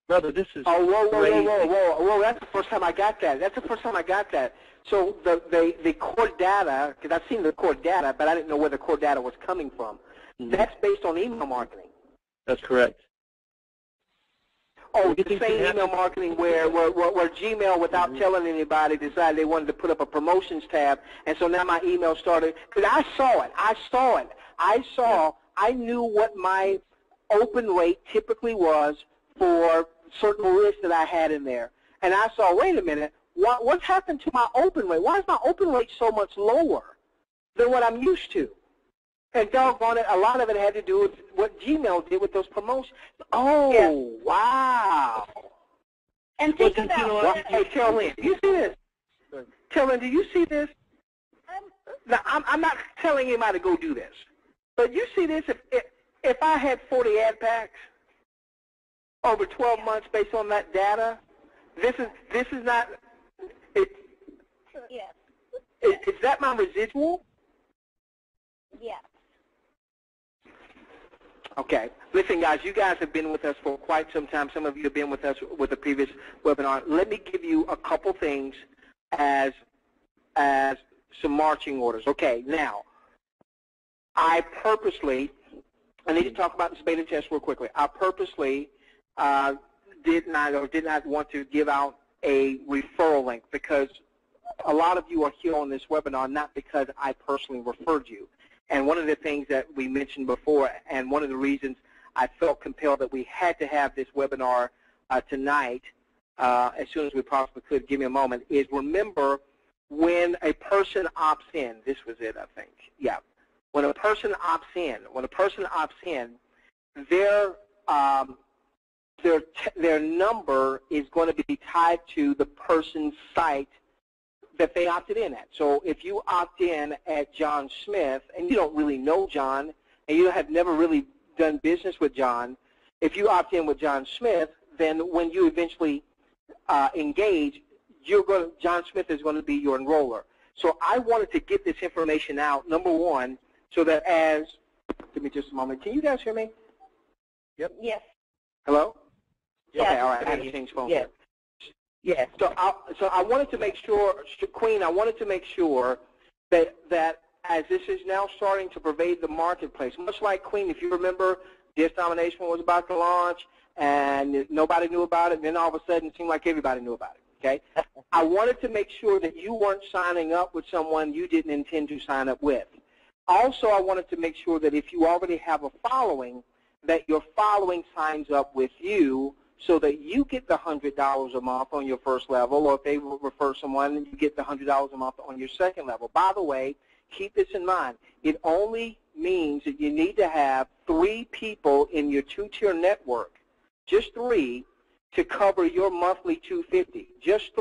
Brother, this is crazy. Whoa, that's the first time I got that. So the core data, because I've seen the core data, but I didn't know where the core data was coming from. Mm-hmm. That's based on email marketing. That's correct. Oh, the same email marketing where Gmail, without telling anybody, decided they wanted to put up a promotions tab, and so now my email started, because I saw it. I knew what my open rate typically was for certain lists that I had in there. And I saw, wait a minute, what's happened to my open rate? Why is my open rate so much lower than what I'm used to? And doggone it, a lot of it had to do with what Gmail did with those promotions. Oh, yeah. Wow. And think about it. Hey, Terrell Lynn, do you see this? Terrell Lynn, do you see this? Now, I'm not telling anybody to go do this. But you see this, if I had 40 ad packs over 12 months based on that data, this is not, is that my residual? Yes. Okay. Listen, guys, you guys have been with us for quite some time. Some of you have been with us with the previous webinar. Let me give you a couple things as some marching orders. Okay, now, I need to talk about the spade and test real quickly. I purposely did not want to give out a referral link because a lot of you are here on this webinar not because I personally referred you. And one of the things that we mentioned before, and one of the reasons I felt compelled that we had to have this webinar tonight as soon as we possibly could. Give me a moment. Is remember when a person opts in, this was it, I think. Yeah. When a person opts in, their number is going to be tied to the person's site that they opted in at. So if you opt in at John Smith and you don't really know John and you have never really done business with John, if you opt in with John Smith, then when you eventually engage, John Smith is going to be your enroller. So I wanted to get this information out, number one, so that give me just a moment. Can you guys hear me? Yep. Yes. Hello? Yes. Okay, all right. I had to change phones. Yes. Yes. So I wanted to make sure, Queen, I wanted to make sure that as this is now starting to pervade the marketplace, much like Queen, if you remember, Disc Domination was about to launch and nobody knew about it, and then all of a sudden it seemed like everybody knew about it. Okay? I wanted to make sure that you weren't signing up with someone you didn't intend to sign up with. Also, I wanted to make sure that if you already have a following, that your following signs up with you so that you get the $100 a month on your first level, or if they refer someone, you get the $100 a month on your second level. By the way, keep this in mind. It only means that you need to have 3 people in your 2-tier network, just 3, to cover your monthly $250. Just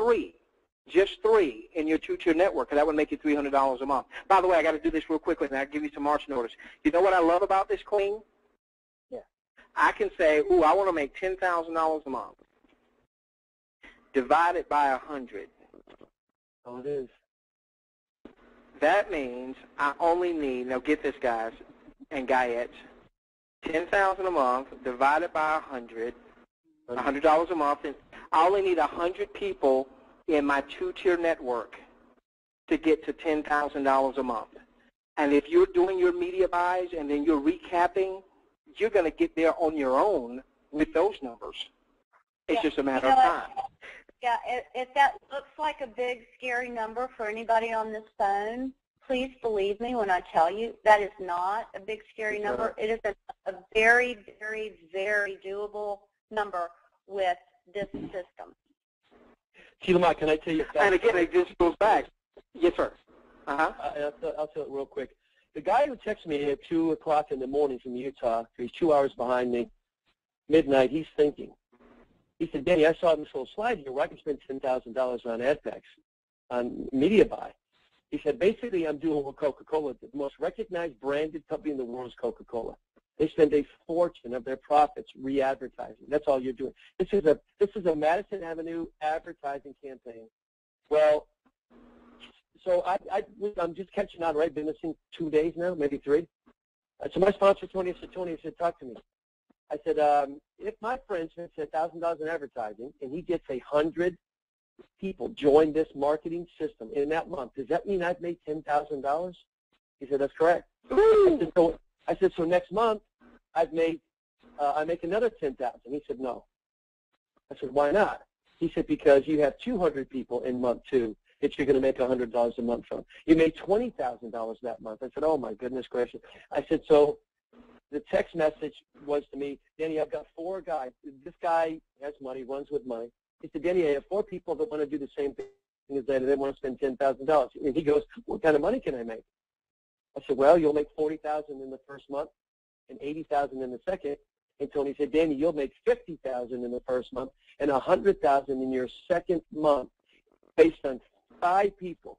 3 in your 2-tier network, and that would make you $300 a month. By the way, I got to do this real quickly, and I'll give you some marching orders. You know what I love about this, Queen? Yeah. I can say, ooh, I want to make $10,000 a month. Divide it by 100. Oh, it is. That means I only need, now get this, guys and guyettes, $10,000 a month divided by 100, $100 a month, and I only need 100 people in my 2-tier network to get to $10,000 a month. And if you're doing your media buys and then you're recapping, you're going to get there on your own with those numbers. It's just a matter of time. Yeah, if that looks like a big, scary number for anybody on this phone, please believe me when I tell you that is not a big, scary number. It is a very, very, very doable number with this system. Lamont, can I tell you? And again, it just goes back. Yes, sir. I'll tell it real quick. The guy who texted me at 2 o'clock in the morning from Utah, he's 2 hours behind me, midnight, he's thinking. He said, Danny, I saw this little slide here where I can spend $10,000 on ad packs, on media buy. He said, basically, I'm doing what Coca-Cola did. The most recognized branded company in the world is Coca-Cola. They spend a fortune of their profits re-advertising. That's all you're doing. This is a Madison Avenue advertising campaign. Well, so I'm just catching on, right? Been missing 2 days now, maybe 3. So my sponsor, Tony, said, talk to me. I said, if my friend spends $1,000 in advertising and he gets 100 people join this marketing system in that month, does that mean I've made $10,000? He said, that's correct. I said, so next month I make another $10,000. He said, no. I said, why not? He said, because you have 200 people in month 2 that you're going to make $100 a month from. You made $20,000 that month. I said, oh my goodness gracious. I said, so the text message was to me, Danny, I've got 4 guys. This guy has money, runs with money. He said, Danny, I have 4 people that want to do the same thing as that, and they want to spend $10,000. And he goes, what kind of money can I make? I said, well, you'll make $40,000 in the first month and $80,000 in the second. And Tony said, Danny, you'll make $50,000 in the first month and $100,000 in your second month based on 5 people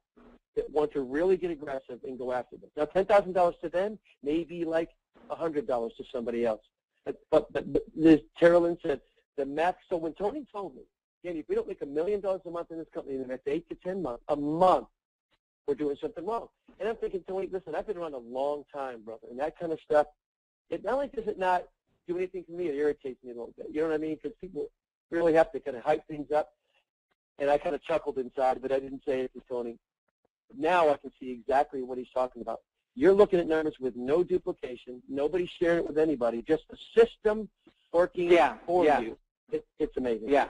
that want to really get aggressive and go after them. Now, $10,000 to them may be like $100 to somebody else. But Carolyn said, the math, so when Tony told me, Danny, if we don't make $1 million a month in this company in the next 8 to 10 months, a month, we're doing something wrong. And I'm thinking, Tony, listen, I've been around a long time, brother, and that kind of stuff, it not only does it not do anything for me, it irritates me a little bit. You know what I mean? Because people really have to kind of hype things up. And I kind of chuckled inside, but I didn't say it to Tony. Now I can see exactly what he's talking about. You're looking at numbers with no duplication, nobody sharing it with anybody, just the system working for you. It's amazing. Yeah.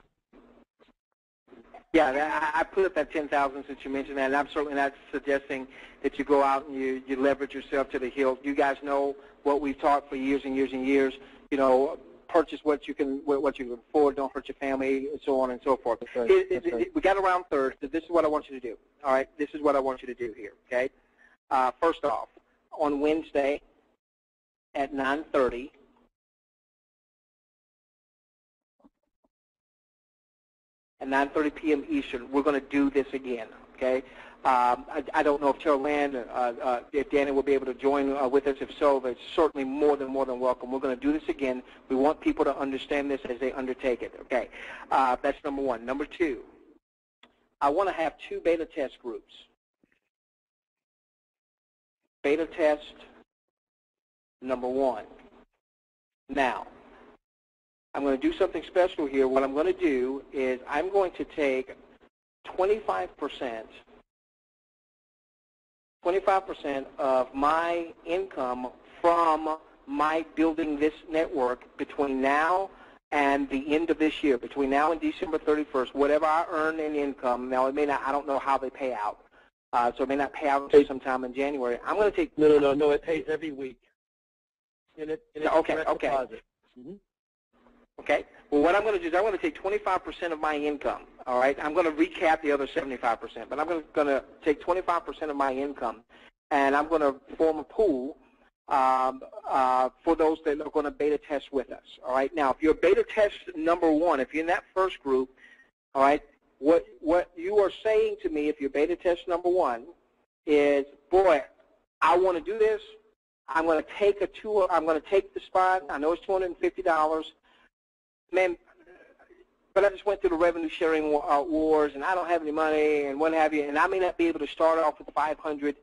Yeah, I put up that 10,000 since you mentioned that, and I'm certainly not suggesting that you go out and you leverage yourself to the hilt. You guys know what we've taught for years and years and years. you know, purchase what you can afford, don't hurt your family, and so on and so forth. That's right. We got around third, so this is what I want you to do. All right, this is what I want you to do here, okay? First off, on Wednesday at 9:30, at 9:30 p.m. Eastern, we're going to do this again, okay? I don't know if Terrell Land, if Danny will be able to join with us. If so, they're certainly more than welcome. We're going to do this again. We want people to understand this as they undertake it, okay? That's number one. Number two, I want to have 2 beta test groups. Beta test number 1. Now, I'm going to do something special here. What I'm going to do is I'm going to take 25% of my income from my building this network between now and the end of this year, between now and December 31st, whatever I earn in income. Now, it may not, I don't know how they pay out, so it may not pay out until sometime in January. I'm going to take... No, it pays every week. Okay. Deposit. Okay. Well, what I'm going to do is I'm going to take 25% of my income, all right? I'm going to recap the other 75%, but I'm going to take 25% of my income, and I'm going to form a pool for those that are going to beta test with us, all right? Now, if you're beta test number 1, if you're in that first group, all right, what you are saying to me if you're beta test number 1 is, boy, I want to do this. I'm going to take a tour. I'm going to take the spot. I know it's $250. Man, but I just went through the revenue sharing wars, and I don't have any money, and what have you, and I may not be able to start off with $500.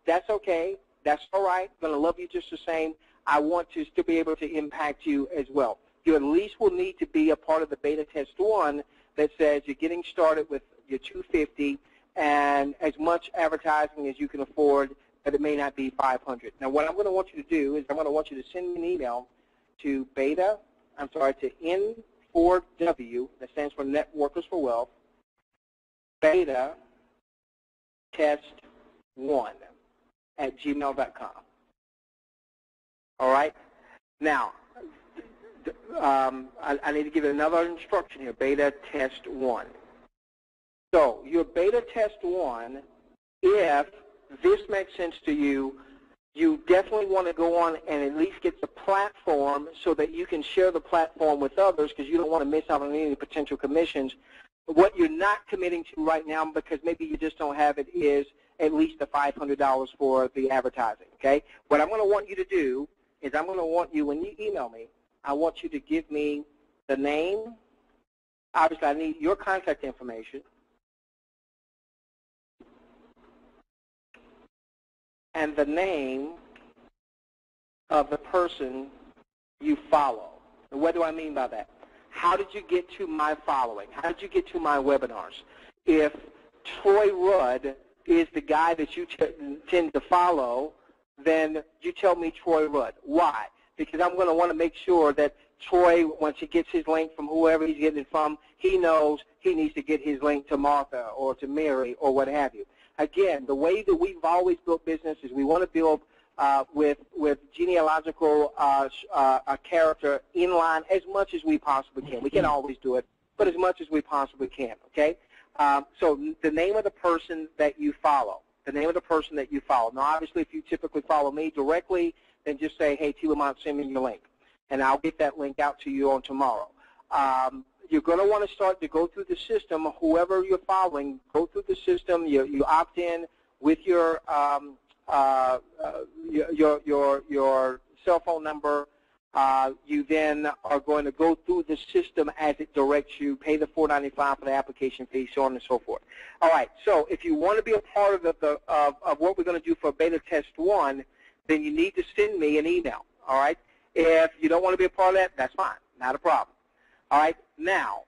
That's okay. That's all right. I'm going to love you just the same. I want to still be able to impact you as well. You at least will need to be a part of the beta test 1 that says you're getting started with your $250 and as much advertising as you can afford, but it may not be $500. Now, what I'm going to want you to do is I'm going to want you to send me an email to to N4W, that stands for Networkers for Wealth, beta test 1 at gmail.com. All right? Now, I need to give you another instruction here, beta test 1. So your beta test 1, if this makes sense to you, you definitely want to go on and at least get the platform so that you can share the platform with others, because you don't want to miss out on any potential commissions. What you're not committing to right now, because maybe you just don't have it, is at least the $500 for the advertising, okay? What I'm going to want you to do is I'm going to want you, when you email me, I want you to give me the name. Obviously, I need your contact information. And the name of the person you follow. And what do I mean by that? How did you get to my following? How did you get to my webinars? If Troy Rudd is the guy that you tend to follow, then you tell me Troy Rudd. Why? Because I'm going to want to make sure that Troy, once he gets his link from whoever he's getting it from, he knows he needs to get his link to Martha or to Mary or what have you. Again, the way that we've always built business is we want to build with genealogical character in line as much as we possibly can. We can't always do it, but as much as we possibly can, okay? So the name of the person that you follow, the name of the person that you follow. Now, obviously, if you typically follow me directly, then just say, hey, T. Lamont, send me your link, and I'll get that link out to you on tomorrow. You're going to want to start to go through the system. Whoever you're following, go through the system. You opt in with your cell phone number. You then are going to go through the system as it directs you, pay the $4.95 for the application fee, so on and so forth. All right, so if you want to be a part of what we're going to do for Beta Test 1, then you need to send me an email, all right? If you don't want to be a part of that, that's fine, not a problem. All right, now,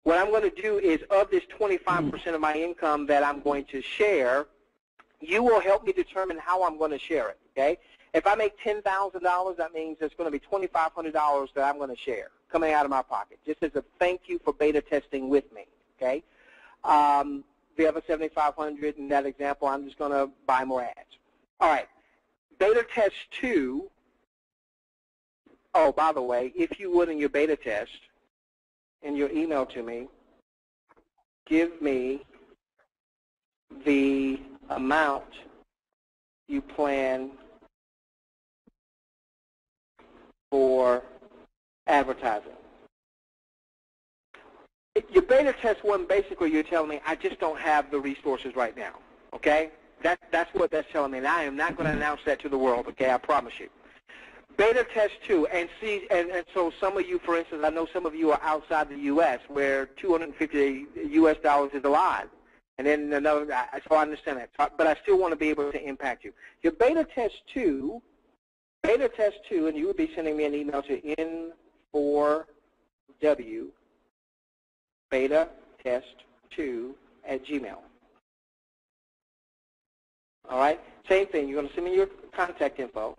what I'm going to do is of this 25% of my income that I'm going to share, you will help me determine how I'm going to share it, okay? If I make $10,000, that means it's going to be $2,500 that I'm going to share coming out of my pocket, just as a thank you for beta testing with me, okay? The other $7,500 in that example, I'm just going to buy more ads. All right, beta test 2, Oh, by the way, if you would in your beta test, in your email to me, give me the amount you plan for advertising. Your beta test one, basically you're telling me, I just don't have the resources right now, okay? That's what that's telling me, and I am not going to announce that to the world, okay? I promise you. Beta test 2, and see, and so some of you, for instance, I know some of you are outside the U.S. where $250 US is a lot, and then another, so I understand that, but I still want to be able to impact you. Your beta test 2, and you would be sending me an email to N4W beta test 2 at Gmail. All right, same thing. You're going to send me your contact info,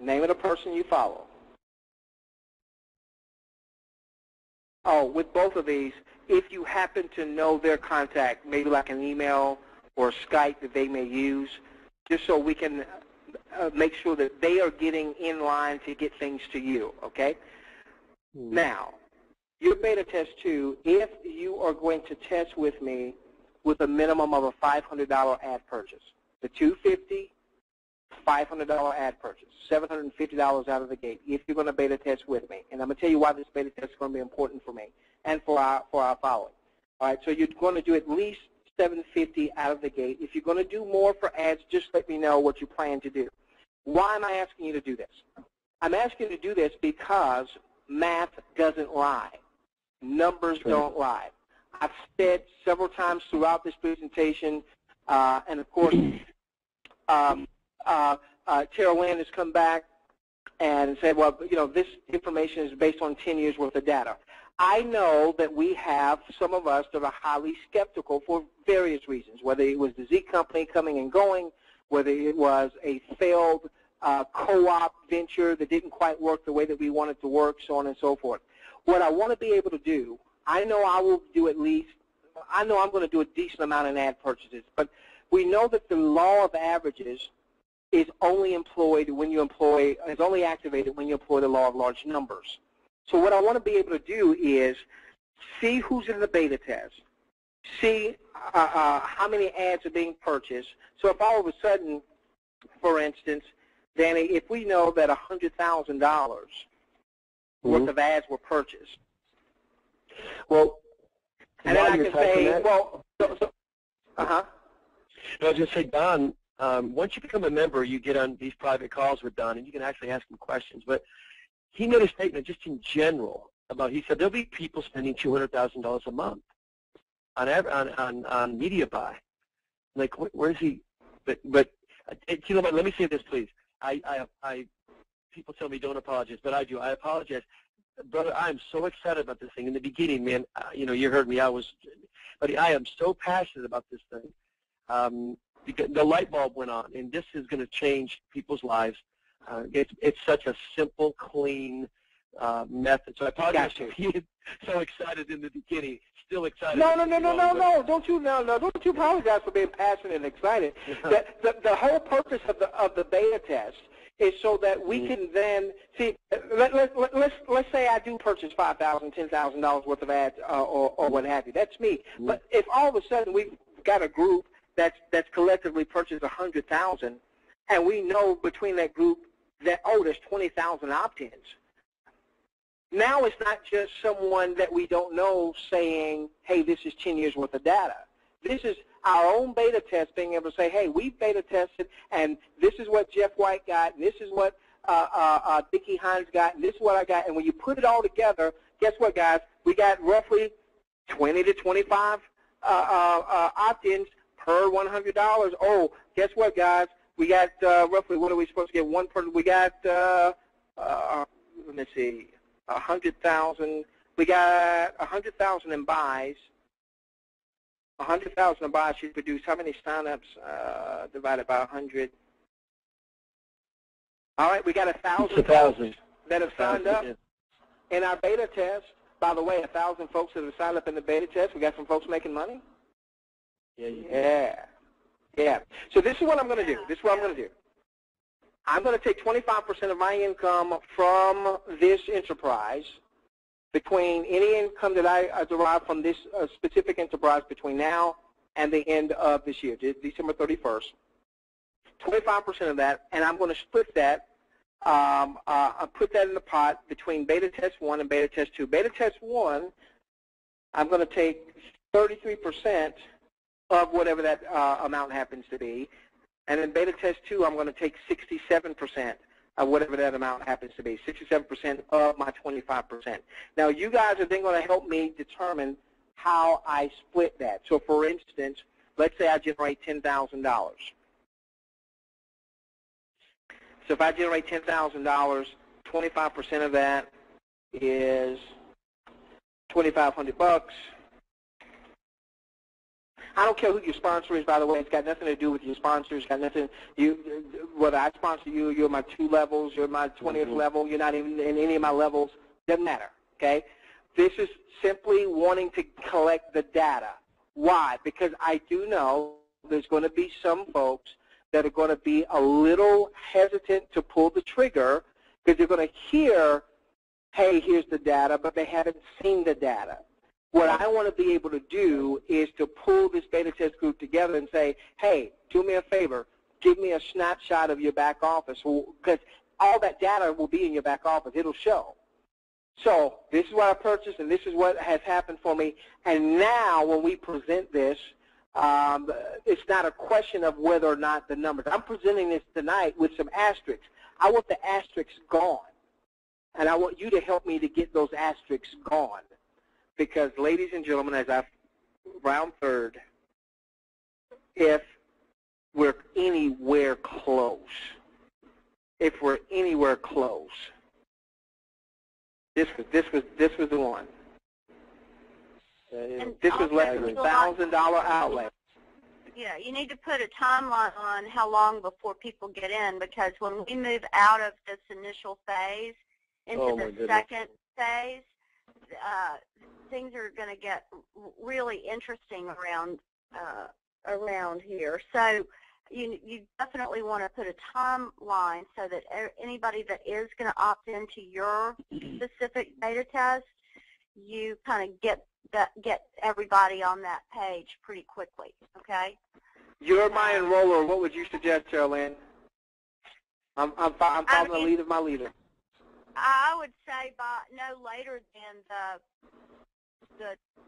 name of the person you follow. Oh, with both of these, if you happen to know their contact, maybe like an email or Skype that they may use, just so we can make sure that they are getting in line to get things to you, okay? Now, your beta test 2, if you are going to test with me with a minimum of a $500 ad purchase, the $250, $500 ad purchase, $750 out of the gate, if you're going to beta test with me. And I'm going to tell you why this beta test is going to be important for me and for our following. All right, so you're going to do at least $750 out of the gate. If you're going to do more for ads, just let me know what you plan to do. Why am I asking you to do this? I'm asking you to do this because math doesn't lie. Numbers don't lie. I've said several times throughout this presentation, and of course, Tara Lynn has come back and said, well, you know, this information is based on 10 years worth of data. I know that we have some of us that are highly skeptical for various reasons, whether it was the Z company coming and going, whether it was a failed co-op venture that didn't quite work the way that we wanted to work, so on and so forth. What I want to be able to do, I know I will do at least, I know I'm going to do a decent amount in ad purchases, but we know that the law of averages is only employed when you employ, is only activated when you employ the law of large numbers. So what I want to be able to do is see who's in the beta test, see how many ads are being purchased. So if all of a sudden, for instance, Danny, if we know that $100,000 worth of ads were purchased, well, and then I can say, well, I was just say, Don, once you become a member, you get on these private calls with Don, and you can actually ask him questions. But he made a statement just in general about, he said there'll be people spending $200,000 a month on media buy. Like, where's he? But let me say this, please. People tell me don't apologize, but I do. I apologize. Brother, I am so excited about this thing. In the beginning, man, you know, you heard me. But I am so passionate about this thing. Because the light bulb went on, and this is going to change people's lives. It's such a simple, clean method. So I apologize for being so excited in the beginning. Still excited. No. Don't you apologize for being passionate and excited. The whole purpose of the beta test is so that we can then see. Let's say I do purchase $5,000, $10,000 worth of ads or what have you. That's me. But if all of a sudden we've got a group that's collectively purchased 100,000, and we know between that group that, oh, there's 20,000 opt-ins. Now it's not just someone that we don't know saying, hey, this is 10 years worth of data. This is our own beta test being able to say, hey, we beta tested, and this is what Jeff White got, and this is what Dickie Hines got, and this is what I got. And when you put it all together, guess what, guys? We got roughly 20 to 25 opt-ins per $100. Oh, guess what, guys? We got roughly, what are we supposed to get? One per, we got, let me see, 100,000. We got 100,000 in buys. 100,000 in buys should produce how many signups divided by 100? All right, we got 1,000 folks that have signed up in our beta test. By the way, 1,000 folks that have signed up in the beta test. We got some folks making money. Yeah. So this is what I'm going to do. I'm going to take 25% of my income from this enterprise between any income that I derive from this specific enterprise between now and the end of this year, December 31st. 25% of that, and I'm going to split that. I'll put that in the pot between beta test 1 and beta test 2. Beta test 1, I'm going to take 33% of whatever that amount happens to be. And in beta test 2, I'm going to take 67% of whatever that amount happens to be, 67% of my 25%. Now, you guys are then going to help me determine how I split that. So, for instance, let's say I generate $10,000. So if I generate $10,000, 25% of that is $2,500. I don't care who your sponsor is, by the way. It's got nothing to do with your sponsor. It's got nothing. Whether I sponsor you, you're my 2 levels, you're my 20th level, you're not even in any of my levels. Doesn't matter. Okay. This is simply wanting to collect the data. Why? Because I do know there's going to be some folks that are going to be a little hesitant to pull the trigger because they're going to hear, hey, here's the data, but they haven't seen the data. What I want to be able to do is to pull this beta test group together and say, hey, do me a favor, give me a snapshot of your back office, because all that data will be in your back office. It'll show. So this is what I purchased, and this is what has happened for me. And now when we present this, it's not a question of whether or not the numbers. I'm presenting this tonight with some asterisks. I want the asterisks gone, and I want you to help me to get those asterisks gone. Because, ladies and gentlemen, as I round third, if we're anywhere close, this was the one. This was less than $1,000 outlay. Yeah, you need to put a timeline on how long before people get in, because when we move out of this initial phase into the second phase, things are going to get really interesting around here. So you definitely want to put a timeline so that anybody that is going to opt into your specific beta test, you kind of get everybody on that page pretty quickly. Okay. You're my enroller. What would you suggest, Carolyn? I'm following the lead of my leader. I would say by no later than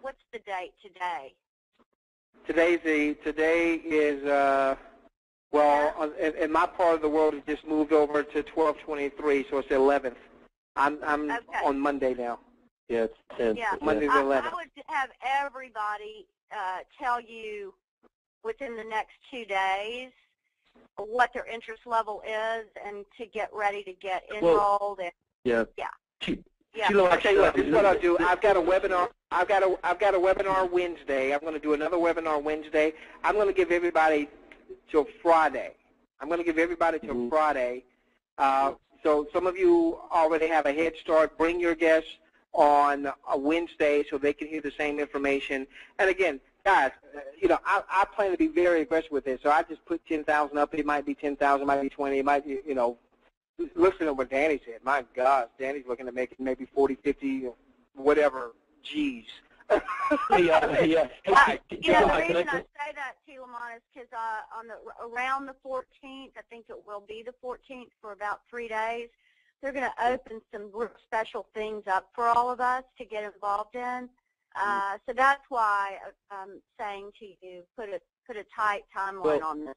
what's the date today? Today is well, in my part of the world it just moved over to 12/23, so it's the 11th. I'm okay. On Monday now. Yeah, it's 10th. Yeah, Monday's the 11th. I would have everybody tell you within the next 2 days what their interest level is, and to get ready to get enrolled. And, yeah. I'll tell you what. This is what I'll do. I've got a webinar. I've got a webinar Wednesday. I'm going to do another webinar Wednesday. I'm going to give everybody till Friday. Friday. So some of you already have a head start. Bring your guests on a Wednesday so they can hear the same information. And again, guys, I plan to be very aggressive with this. So I just put 10,000 up. It might be 10,000, it might be 20, it might be, listen to what Danny said. My gosh, Danny's looking to make maybe 40, 50, whatever G's. The reason I say that, T. Lamont, is because around the 14th, I think it will be the 14th for about 3 days, they're going to open some special things up for all of us to get involved in. So that's why I'm saying to you, put a tight timeline on this.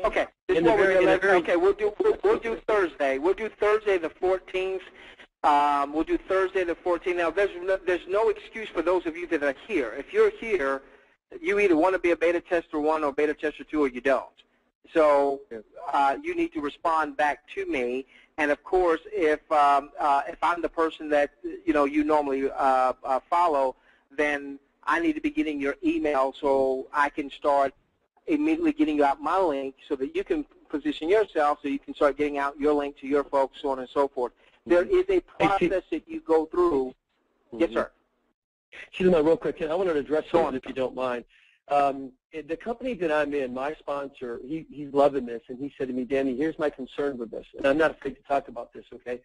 Okay. Okay. We'll do Thursday. We'll do Thursday the 14th. We'll do Thursday the 14th. Now, there's no excuse for those of you that are here. If you're here, you either want to be a beta tester 1 or beta tester 2, or you don't. So you need to respond back to me. And of course, if I'm the person that you normally follow, then I need to be getting your email so I can start immediately getting you out my link so that you can position yourself, so you can start getting out your link to your folks, so on and so forth. There is a process that you go through. Yes, sir. Sheila, real quick, I wanted to address something if you don't mind. The company that I'm in, my sponsor, he's loving this, and he said to me, Danny, here's my concern with this, and I'm not afraid to talk about this, okay?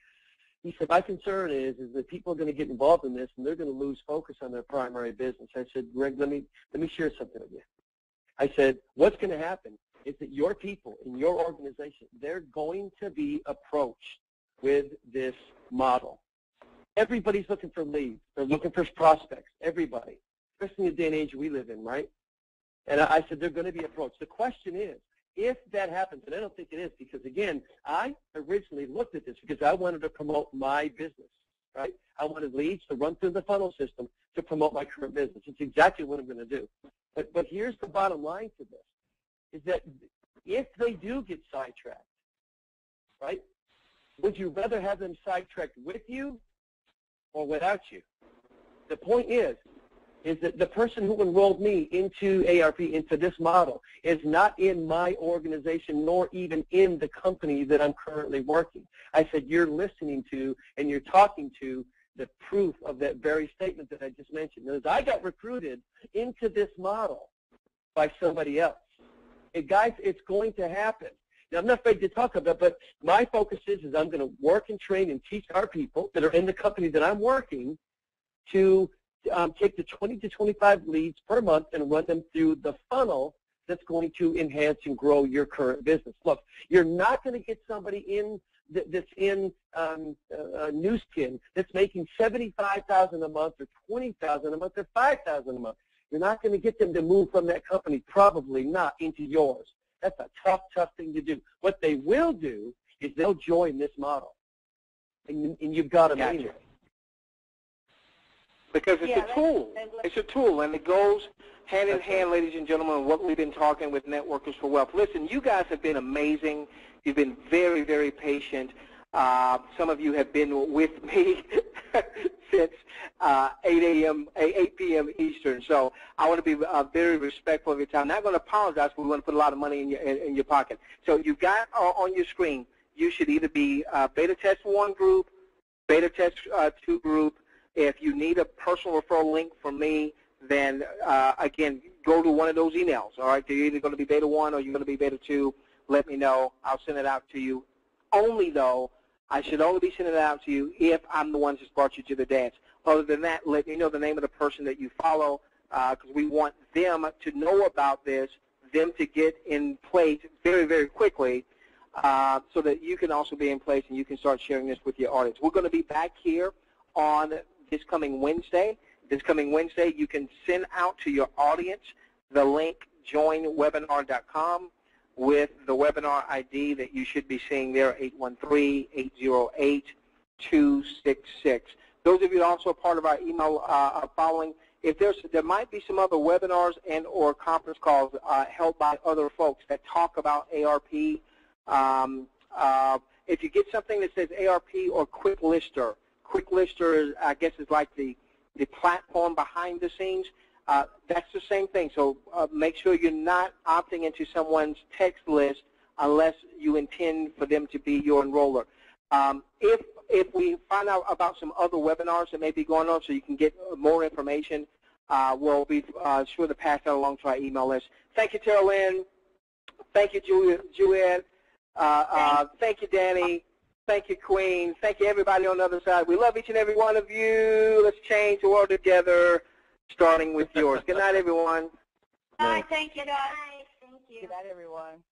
He said, my concern is that people are going to get involved in this, and they're going to lose focus on their primary business. I said, Greg, let me share something with you. I said, what's going to happen is that your people in your organization, they're going to be approached with this model. Everybody's looking for leads. They're looking for prospects, everybody, especially in the day and age we live in, right? And I said, they're going to be approached. The question is, if that happens, and I don't think it is, because, again, I originally looked at this because I wanted to promote my business, right? I wanted leads to run through the funnel system to promote my current business. It's exactly what I'm going to do. But here's the bottom line to this, is that if they do get sidetracked, right, would you rather have them sidetracked with you or without you? The point is that the person who enrolled me into ARP, into this model, is not in my organization nor even in the company that I'm currently working. I said, you're listening to and you're talking to the proof of that very statement that I just mentioned. As I got recruited into this model by somebody else. And guys, it's going to happen. Now, I'm not afraid to talk about it, but my focus is I'm going to work and train and teach our people that are in the company that I'm working to take the 20 to 25 leads per month and run them through the funnel that's going to enhance and grow your current business. Look, you're not going to get somebody in that's in New Skin that's making $75,000 a month or $20,000 a month or $5,000 a month. You're not going to get them to move from that company, probably not, into yours. That's a tough, tough thing to do. What they will do is they'll join this model, and you've got them anyway. Because it's a tool. It's a tool, and it goes hand in hand, ladies and gentlemen, with what we've been talking with Networkers for Wealth. Listen, you guys have been amazing. You've been very, very patient. Some of you have been with me since 8 p.m. Eastern. So I want to be very respectful of your time. I'm not going to apologize, but we want to put a lot of money in your pocket. So you've got on your screen, you should either be Beta Test 1 group, Beta Test 2 group. If you need a personal referral link from me, then, again, go to one of those emails, all right? You're either going to be Beta 1 or you're going to be Beta 2. Let me know. I'll send it out to you. Only, though, I should only be sending it out to you if I'm the one who's brought you to the dance. Other than that, let me know the name of the person that you follow, because we want them to know about this, them to get in place very, very quickly, so that you can also be in place and you can start sharing this with your audience. We're going to be back here on this coming Wednesday. This coming Wednesday, you can send out to your audience the link joinwebinar.com with the webinar ID that you should be seeing there, 813-808-266. Those of you that are also a part of our email following, if there might be some other webinars and or conference calls held by other folks that talk about ARP. If you get something that says ARP or QuickLister, QuickLister, I guess, is like the platform behind the scenes. That's the same thing. So make sure you're not opting into someone's text list unless you intend for them to be your enroller. If we find out about some other webinars that may be going on so you can get more information, we'll be sure to pass that along to our email list. Thank you, Tara Lynn. Thank you, Juliet. Thank you, Danny. Thank you, Queen. Thank you, everybody on the other side. We love each and every one of you. Let's change the world together, starting with yours. Good night, everyone. Bye. Thank you, guys. Thank you. Good night, everyone.